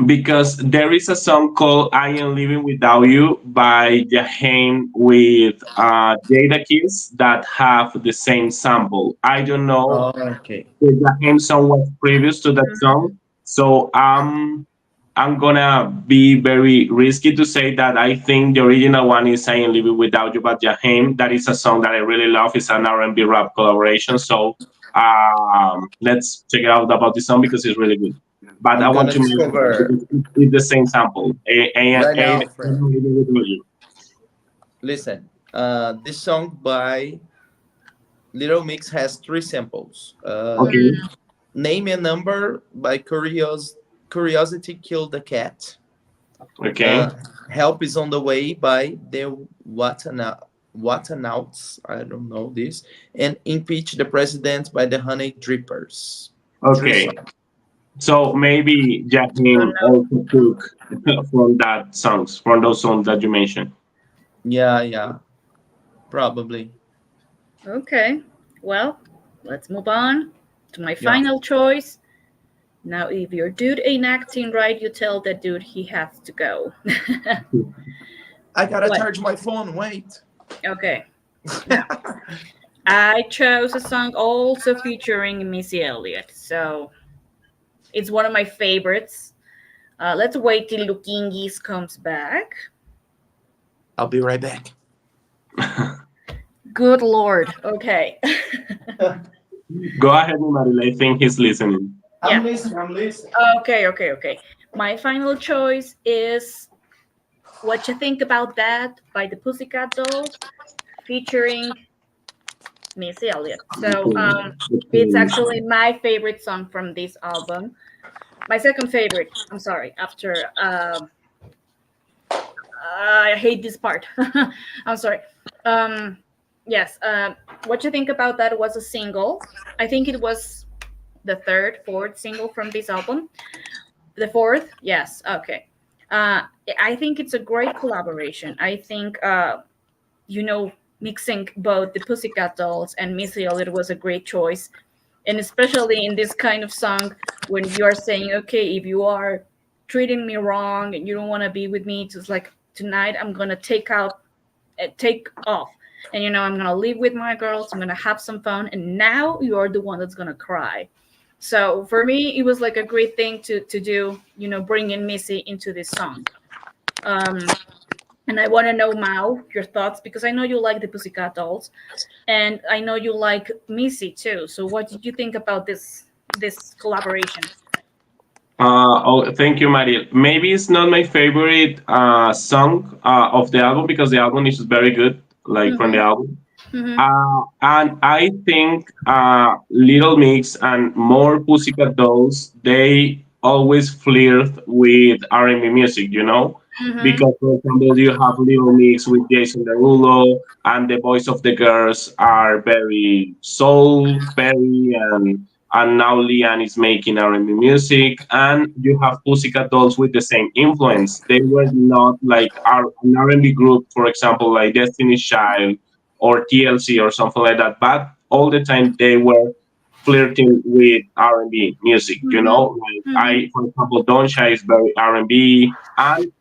Speaker 3: Because there is a song called "I Am Living Without You" by Jaheim with Jada Kiss that have the same sample. I don't know.
Speaker 2: Oh, okay.
Speaker 3: The Jaheim song was previous to that song, so I'm gonna be very risky to say that I think the original one is "I Ain't Living Without You" by Jaheim. That is a song that I really love. It's an R&B rap collaboration. So let's check it out about this song because it's really good. But I
Speaker 2: I'm
Speaker 3: want
Speaker 2: gonna
Speaker 3: to mention
Speaker 2: discover
Speaker 3: because it's the same sample.
Speaker 2: right
Speaker 3: A
Speaker 2: now, friend.
Speaker 3: Living Without You.
Speaker 2: Listen, this song by Little Mix has three samples.
Speaker 3: Okay,
Speaker 2: Name a Number by Curiosity Killed the Cat.
Speaker 3: okay,
Speaker 2: Uh, Help is on the Way by the Watanauts. I don't know this. And Impeach the President by the Honey Drippers. Three
Speaker 3: okay.
Speaker 2: songs.
Speaker 3: So maybe
Speaker 1: Don't
Speaker 3: Jaheim
Speaker 1: know.
Speaker 3: also took from that songs, from those songs that you mentioned.
Speaker 2: Yeah, yeah, probably.
Speaker 1: Okay. Well, let's move on to my
Speaker 2: Yeah.
Speaker 1: final choice. Now, if your dude ain't acting right, you tell that dude he has to go.
Speaker 2: I gotta
Speaker 1: What?
Speaker 2: charge my phone. Wait.
Speaker 1: Okay. Now, I chose a song also featuring Missy Elliott. So it's one of my favorites. Let's wait till Lukingis comes back.
Speaker 2: I'll be right back.
Speaker 1: Good lord. Okay.
Speaker 3: Go ahead, Marila. I think he's listening.
Speaker 1: Yeah.
Speaker 2: I'm listening. I'm listening.
Speaker 1: Okay. My final choice is What You Think About That by the Pussycat Dolls featuring Missy Elliott. So
Speaker 3: Okay.
Speaker 1: it's
Speaker 3: Okay.
Speaker 1: actually my favorite song from this album. My second favorite. I'm sorry. After I hate this part. I'm sorry. Um, yes. What You Think About That was a single. I think it was the third, fourth single from this album. The fourth, yes. Okay. Uh, I think it's a great collaboration. I think you know, mixing both the Pussycat Dolls and Missy Elliott was a great choice. And especially in this kind of song, when you are saying, okay, if you are treating me wrong and you don't want to be with me, just like tonight, I'm gonna take off, and I'm gonna live with my girls. I'm gonna have some fun, and now you are the one that's gonna cry. So for me, it was like a great thing to do. Bring in Missy into this song. Um, and I want to know, Mao, your thoughts, because I know you like the Pussycat Dolls, and I know you like Missy too. So what did you think about this collaboration?
Speaker 3: Thank you, Maria. Maybe it's not my favorite song of the album because the album is very good, like from the
Speaker 1: Mm-hmm.
Speaker 3: album.
Speaker 1: Mm-hmm.
Speaker 3: And I think Little Mix and more Pussycat Dolls, they always flirt with R&B music,
Speaker 1: Mm-hmm.
Speaker 3: because for example, you have Little Mix with Jason Derulo, and the voice of the girls are very soul, very, and now Leanne is making R&B music, and you have Pussycat Dolls with the same influence. They were not like an R&B group, for example, like Destiny's Child or TLC or something like that. But all the time they were flirting with R&B music. Like
Speaker 1: Mm-hmm.
Speaker 3: for example, Don Shy is very R&B, and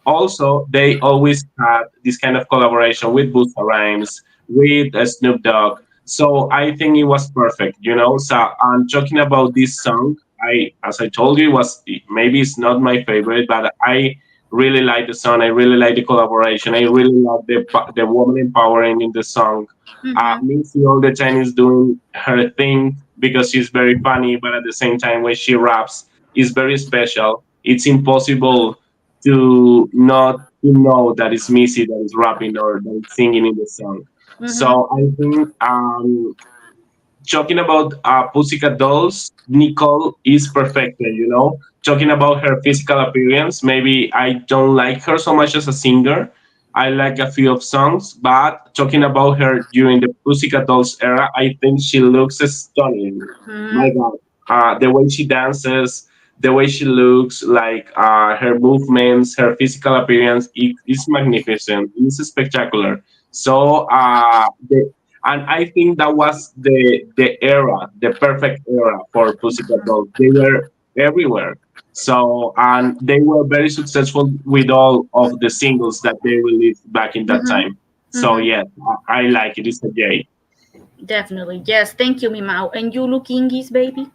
Speaker 3: also they always had this kind of collaboration with Busta Rhymes, with Snoop Dogg. So I think it was perfect. So I'm talking about this song. As I told you, maybe it's not my favorite, but I really like the song. I really like the collaboration. I really love the woman empowering in the song.
Speaker 1: Mm-hmm.
Speaker 3: Missy all the time is doing her thing because she's very funny, but at the same time when she raps, is very special. It's impossible to know that it's Missy that is rapping or that is singing in the song.
Speaker 1: Mm-hmm.
Speaker 3: So I think talking about Pussycat Dolls, Nicole is perfect. Talking about her physical appearance, maybe I don't like her so much as a singer. I like a few of songs, but talking about her during the Pussycat Dolls era, I think she looks stunning. My
Speaker 1: Mm-hmm.
Speaker 3: God, the way she dances, the way she looks, like her movements, her physical appearance, is magnificent. It's spectacular. So and I think that was the era, the perfect era for Pussycat Dolls. They were everywhere. So and they were very successful with all of the singles that they released back in that
Speaker 1: Mm-hmm.
Speaker 3: time. So
Speaker 1: Mm-hmm.
Speaker 3: yes, I like it. It's a J.
Speaker 1: Definitely. Yes. Thank you, Mimao. And you look Ingis, baby.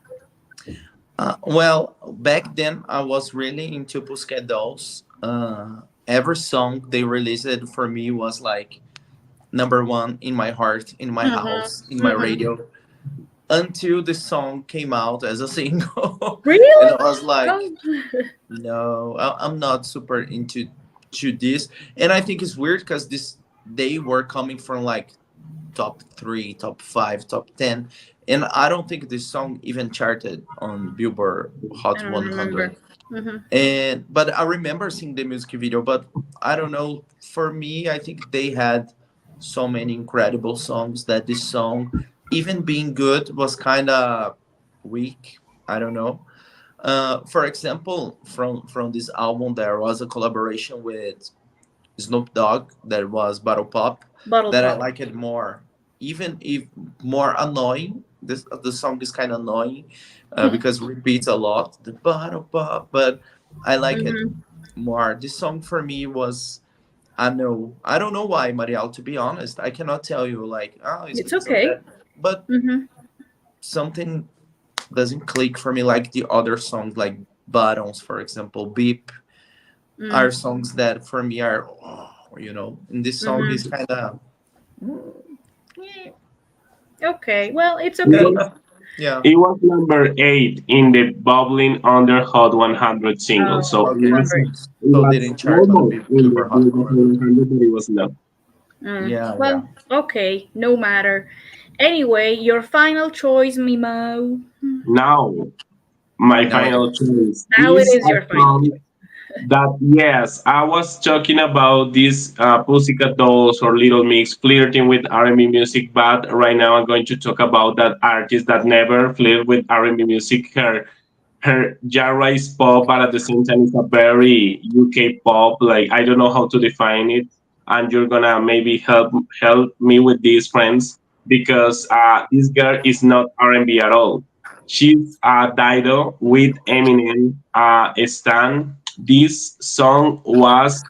Speaker 2: Well, back then I was really into Pussycat Dolls. Every song they released for me was like number one in my heart, in my
Speaker 1: Mm-hmm.
Speaker 2: house, in my
Speaker 1: Mm-hmm.
Speaker 2: radio, until the song came out as a single, and I
Speaker 1: Really?
Speaker 2: was like,
Speaker 1: Oh.
Speaker 2: no, I'm not super into to this. And I think it's weird because this they were coming from like top three, top five, top 10. And I don't think this song even charted on Billboard
Speaker 1: I
Speaker 2: Hot
Speaker 1: don't remember.
Speaker 2: 100.
Speaker 1: Mm-hmm.
Speaker 2: And but I remember seeing the music video, but I don't know. For me, I think they had so many incredible songs that this song, even being good, was kind of weak. I don't know. For example, from this album, there was a collaboration with Snoop Dogg that was Battle Pop
Speaker 1: Bottle
Speaker 2: that I
Speaker 1: pop.
Speaker 2: like it more. Even if more annoying, this the song is kind of annoying because it repeats a lot the Battle Pop, but I like it
Speaker 1: Mm-hmm.
Speaker 2: more. This song for me was I don't know why, Marielle. To be honest, I cannot tell you like it's
Speaker 1: It's
Speaker 2: because of
Speaker 1: okay.
Speaker 2: that, but
Speaker 1: Mm-hmm.
Speaker 2: something doesn't click for me like the other songs like Buttons, for example, Beep are
Speaker 1: Mm-hmm.
Speaker 2: songs that for me are, and this song is kind of,
Speaker 1: Okay. Well, it's
Speaker 3: It
Speaker 1: okay.
Speaker 3: was,
Speaker 2: yeah,
Speaker 3: it was number 8 in the Bubbling Under Hot 100 single.
Speaker 1: Oh,
Speaker 3: So
Speaker 2: okay.
Speaker 3: it
Speaker 2: So
Speaker 3: was
Speaker 2: didn't chart on the
Speaker 3: almost in the
Speaker 2: Billboard Hot
Speaker 3: Billboard
Speaker 2: 100.
Speaker 3: 100, but it was not.
Speaker 2: Yeah, yeah.
Speaker 1: well, okay. No matter. Anyway, your final choice, Mimo.
Speaker 3: Now, my
Speaker 2: Now it
Speaker 3: final
Speaker 2: is.
Speaker 3: choice
Speaker 1: Now it
Speaker 3: is
Speaker 1: is
Speaker 3: a
Speaker 1: your final
Speaker 3: song
Speaker 1: choice.
Speaker 3: that, yes, I was talking about these Pussycat Dolls or Little Mix flirting with R&B music, but right now I'm going to talk about that artist that never flirted with R&B music. Her genre is pop, but at the same time, it's a very UK pop. Like I don't know how to define it, and you're gonna maybe help me with these friends because this girl is not R&B at all. She's Dido with Eminem. Stan. This song was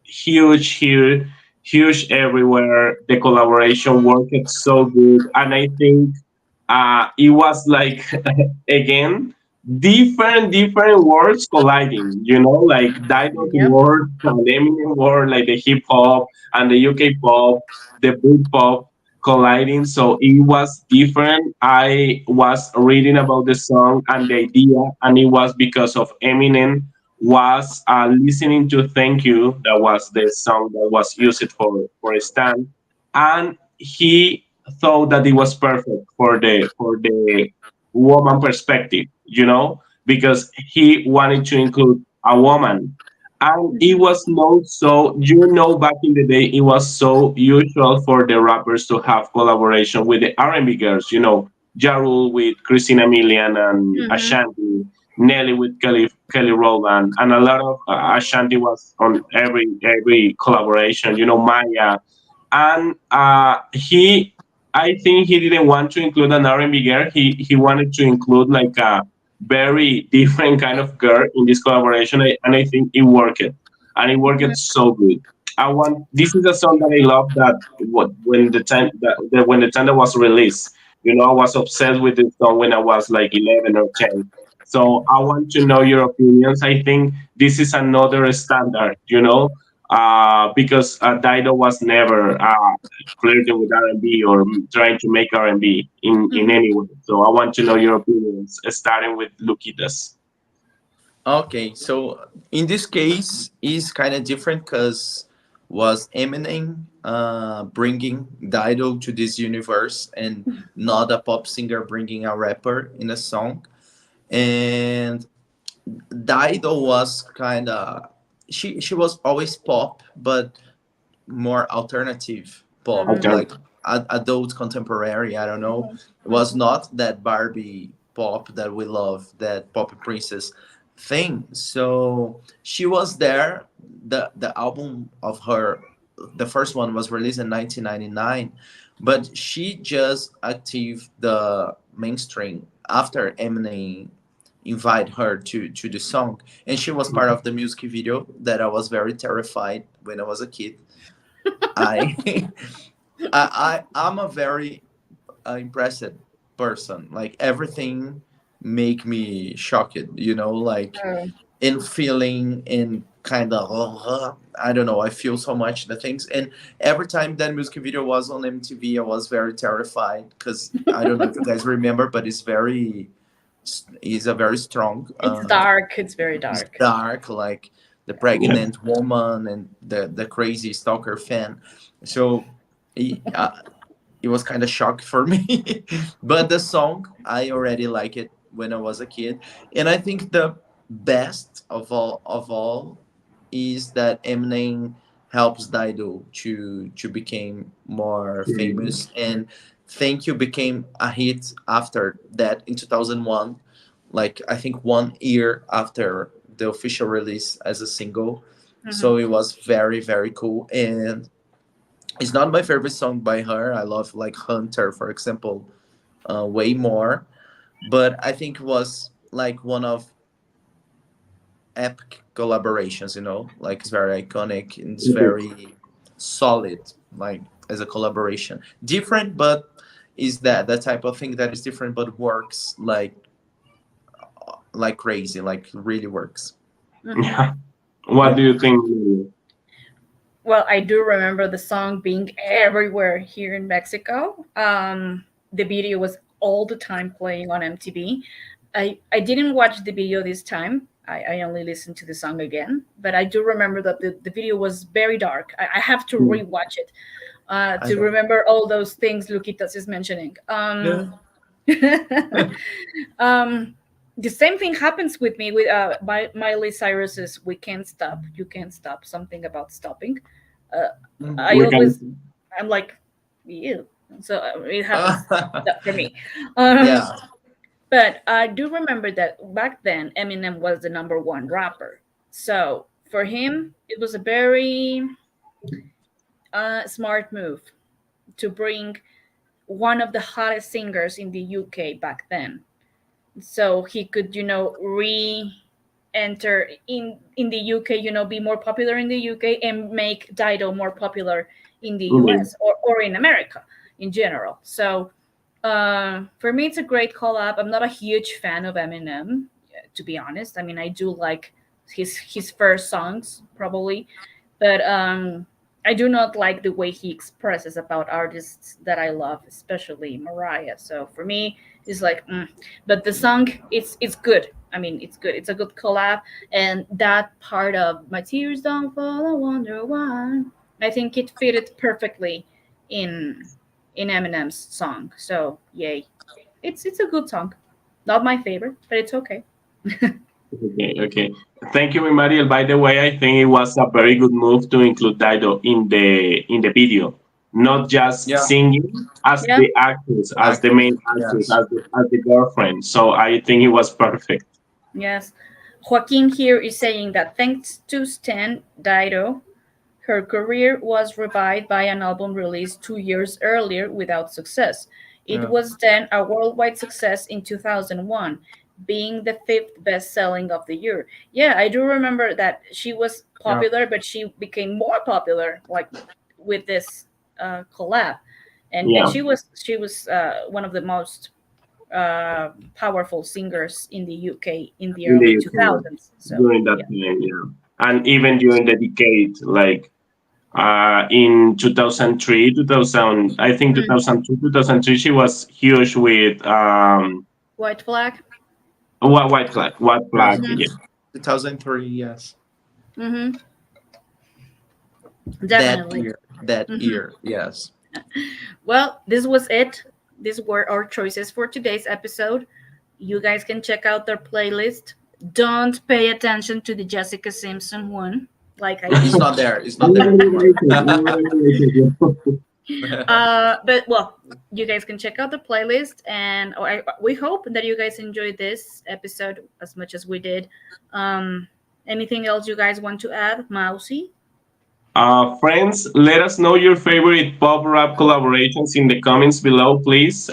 Speaker 3: huge here, huge everywhere. The collaboration worked so good, and I think it was like again different words colliding. You know, like Dido's
Speaker 1: Yep.
Speaker 3: word and Eminem word, like the hip hop and the UK pop, the Britpop colliding. So it was different. I was reading about the song and the idea, and it was because of Eminem was listening to Thank You, that was the song that was used for Stan, and he thought that it was perfect for the woman perspective, you know, because he wanted to include a woman. And it was not so, you know, back in the day, it was so usual for the rappers to have collaboration with the R&B girls, you know, Ja Rule with Christina Milian and
Speaker 1: Mm-hmm.
Speaker 3: Ashanti, Nelly with Kelly Rowland, and a lot of Ashanti was on every collaboration. You know, Maya, and I think he didn't want to include an R&B girl. He wanted to include like a very different kind of girl in this collaboration, and I think it worked, and it worked so good. I want this is a song that I love that when the time that was released, you know, I was obsessed with this song when I was like 11 or 10. So I want to know your opinions. I think this is another standard, you know, because Dido was never flirting with R&B or trying to make R&B in
Speaker 1: Mm-hmm.
Speaker 3: any way. So I want to know your opinions, starting with Luquitas.
Speaker 2: Okay, so in this case, is kind of different because was Eminem bringing Dido to this universe and not a pop singer bringing a rapper in a song. And Dido was kind of she was always pop, but more alternative pop,
Speaker 1: Mm-hmm.
Speaker 3: Okay.
Speaker 2: like adult contemporary. I don't know. It
Speaker 1: Mm-hmm.
Speaker 2: was not that Barbie pop that we love, that pop princess thing. So she was there. The album of her, the first one was released in 1999, but she just active the mainstream after Eminem invite her to the song, and she was part of the music video that I was very terrified when I was a kid. I I'm a very impressed person. Like everything make me shocked, like
Speaker 1: Oh,
Speaker 2: in feeling in kind of I don't know. I feel so much the things, and every time that music video was on MTV, I was very terrified because I don't know if you guys remember, but it's a very strong.
Speaker 1: it's dark. It's very
Speaker 2: It's
Speaker 1: dark.
Speaker 2: dark, like the
Speaker 3: Yeah.
Speaker 2: pregnant woman and the crazy stalker fan. So it was kind of shock for me. But the song, I already like it when I was a kid, and I think the best of all is that Eminem helps Dido to become more
Speaker 3: Mhm.
Speaker 2: famous, and Thank You became a hit after that in 2001, like I think 1 year after the official release as a single.
Speaker 1: Hmm.
Speaker 2: So it was very very cool, and it's not my favorite song by her. I love like Hunter, for example, way more. But I think it was like one of epic collaborations. Like it's very iconic and it's
Speaker 3: Mhm.
Speaker 2: very solid, like as a collaboration. Different, but is that type of thing that is different but works like crazy, like really works.
Speaker 1: Hmm.
Speaker 3: Yeah. What
Speaker 2: Yeah.
Speaker 3: do you think?
Speaker 1: Well, I do remember the song being everywhere here in Mexico. The video was all the time playing on MTV. I didn't watch the video this time. I only listened to the song again, but I do remember that the video was very dark. I have to
Speaker 3: Mm.
Speaker 1: rewatch it
Speaker 2: I
Speaker 1: to
Speaker 2: know.
Speaker 1: remember all those things Luquitas is mentioning.
Speaker 2: Yeah.
Speaker 1: um, the same thing happens with me with Miley Cyrus's "We Can't Stop, You Can't Stop," something about stopping. Uh,
Speaker 2: Mm.
Speaker 1: I
Speaker 3: We
Speaker 1: always
Speaker 3: can.
Speaker 1: I'm like, ew. So it happens that for me.
Speaker 2: Yeah.
Speaker 1: But I do remember that back then Eminem was the number one rapper. So for him, it was a very smart move to bring one of the hottest singers in the UK back then, so he could re-enter in the UK, be more popular in the UK and make Dido more popular in the
Speaker 3: Mhm.
Speaker 1: US, or in America in general. So for me it's a great collab. I'm not a huge fan of Eminem, to be honest. I mean, I do like his first songs probably, but I do not like the way he expresses about artists that I love, especially Mariah. So for me, it's like, but the song, it's good. I mean, it's good. It's a good collab, and that part of "My Tears Don't Fall, I Wonder Why," I think it fitted perfectly in Eminem's song. So yay, it's a good song. Not my favorite, but it's okay.
Speaker 3: Okay, okay. Thank you, Mariel. By the way, I think it was a very good move to include Dido in the video, not just
Speaker 2: Yeah.
Speaker 3: singing as
Speaker 1: Yeah.
Speaker 3: the actress, as the
Speaker 2: Actress.
Speaker 3: main actress,
Speaker 2: Yes.
Speaker 3: as the girlfriend. So I think it was perfect.
Speaker 1: Yes. Joaquin here is saying that thanks to Stan Dido, her career was revived by an album released 2 years earlier without success. It
Speaker 2: Yeah.
Speaker 1: was then a worldwide success in 2001, being the fifth best selling of the year. Yeah, I do remember that she was
Speaker 2: Yeah.
Speaker 1: popular, but she became more popular like with this collab. And
Speaker 3: Yeah,
Speaker 1: she was one of the most powerful singers in the UK in the
Speaker 3: in the
Speaker 1: early
Speaker 3: UK
Speaker 1: 2000s. So,
Speaker 3: during that
Speaker 1: yeah.
Speaker 3: time, yeah, and even during the decade, like in 2003, 2000, I think
Speaker 1: Mm.
Speaker 3: 2002, 2003, she was huge with
Speaker 1: White Flag.
Speaker 3: white flag,
Speaker 2: Yes.
Speaker 1: Hmm.
Speaker 3: yeah.
Speaker 2: 2003. Yes.
Speaker 1: Hmm.
Speaker 2: That
Speaker 1: Definitely.
Speaker 2: year. That
Speaker 1: Hmm.
Speaker 2: year. Yes.
Speaker 1: Well, this was it. These were our choices for today's episode. You guys can check out their playlist. Don't pay attention to the Jessica Simpson one, like I
Speaker 2: It's
Speaker 1: did.
Speaker 2: not there. It's
Speaker 3: I
Speaker 2: not there
Speaker 3: already
Speaker 2: anymore.
Speaker 3: rated, I already rated.
Speaker 1: But well, you guys can check out the playlist, and we hope that you guys enjoyed this episode as much as we did. Um, Anything else you guys want to add, Mousy?
Speaker 3: Friends, let us know your favorite pop rap collaborations in the comments below, please.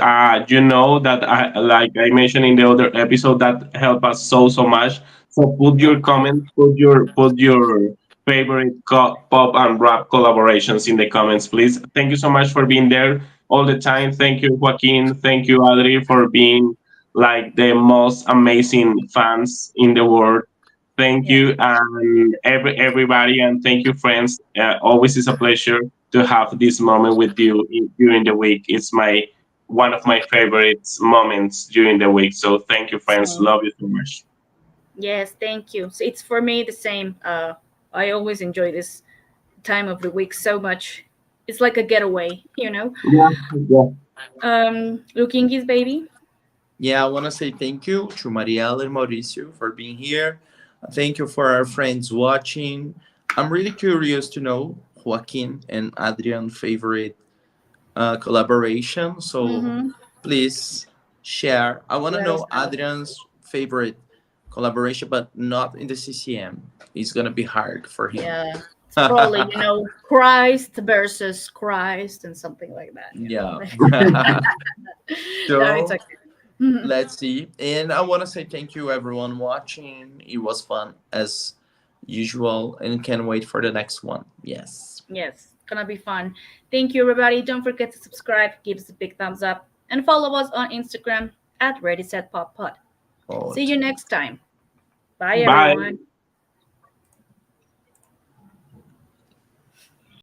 Speaker 3: You know that, like I mentioned in the other episode, that help us so much. So put
Speaker 2: Yeah.
Speaker 3: your comments, put your favorite pop and rap collaborations in the comments, please. Thank you so much for being there all the time. Thank you, Joaquin. Thank you, Adri, for being like the most amazing fans in the world. Thank
Speaker 1: Yeah.
Speaker 3: you, and everybody, and thank you, friends. Always is a pleasure to have this moment with you during the week. It's my one of my favorite moments during the week. So thank you, friends.
Speaker 1: So,
Speaker 3: Love you so much.
Speaker 1: yes, thank you. So it's for me the same. I always enjoy this time of the week so much. It's like a getaway, you know.
Speaker 3: Yeah, yeah.
Speaker 1: Lukingis baby.
Speaker 2: Yeah, I want to say thank you to Marielle and Mauricio for being here. Thank you for our friends watching. I'm really curious to know Joaquin and Adrian favorite collaboration. So
Speaker 1: Mm-hmm.
Speaker 2: please share. I want to
Speaker 1: Let us
Speaker 2: know
Speaker 1: know.
Speaker 2: Adrian's favorite collaboration, but not in the CCM. It's gonna be hard for him.
Speaker 1: Yeah, it's probably Christ versus Christ and something like that.
Speaker 2: Yeah.
Speaker 1: No, it's
Speaker 2: So
Speaker 1: okay. Mhm.
Speaker 2: let's see. And I want to say thank you everyone watching. It was fun as usual and can't wait for the next one. Yes.
Speaker 1: Yes, gonna be fun. Thank you, everybody. Don't forget to subscribe, give us a big thumbs up, and follow us on Instagram at Ready Set Pop Pod.
Speaker 2: Oh,
Speaker 1: See you next time. Bye,
Speaker 3: Bye.
Speaker 1: everyone.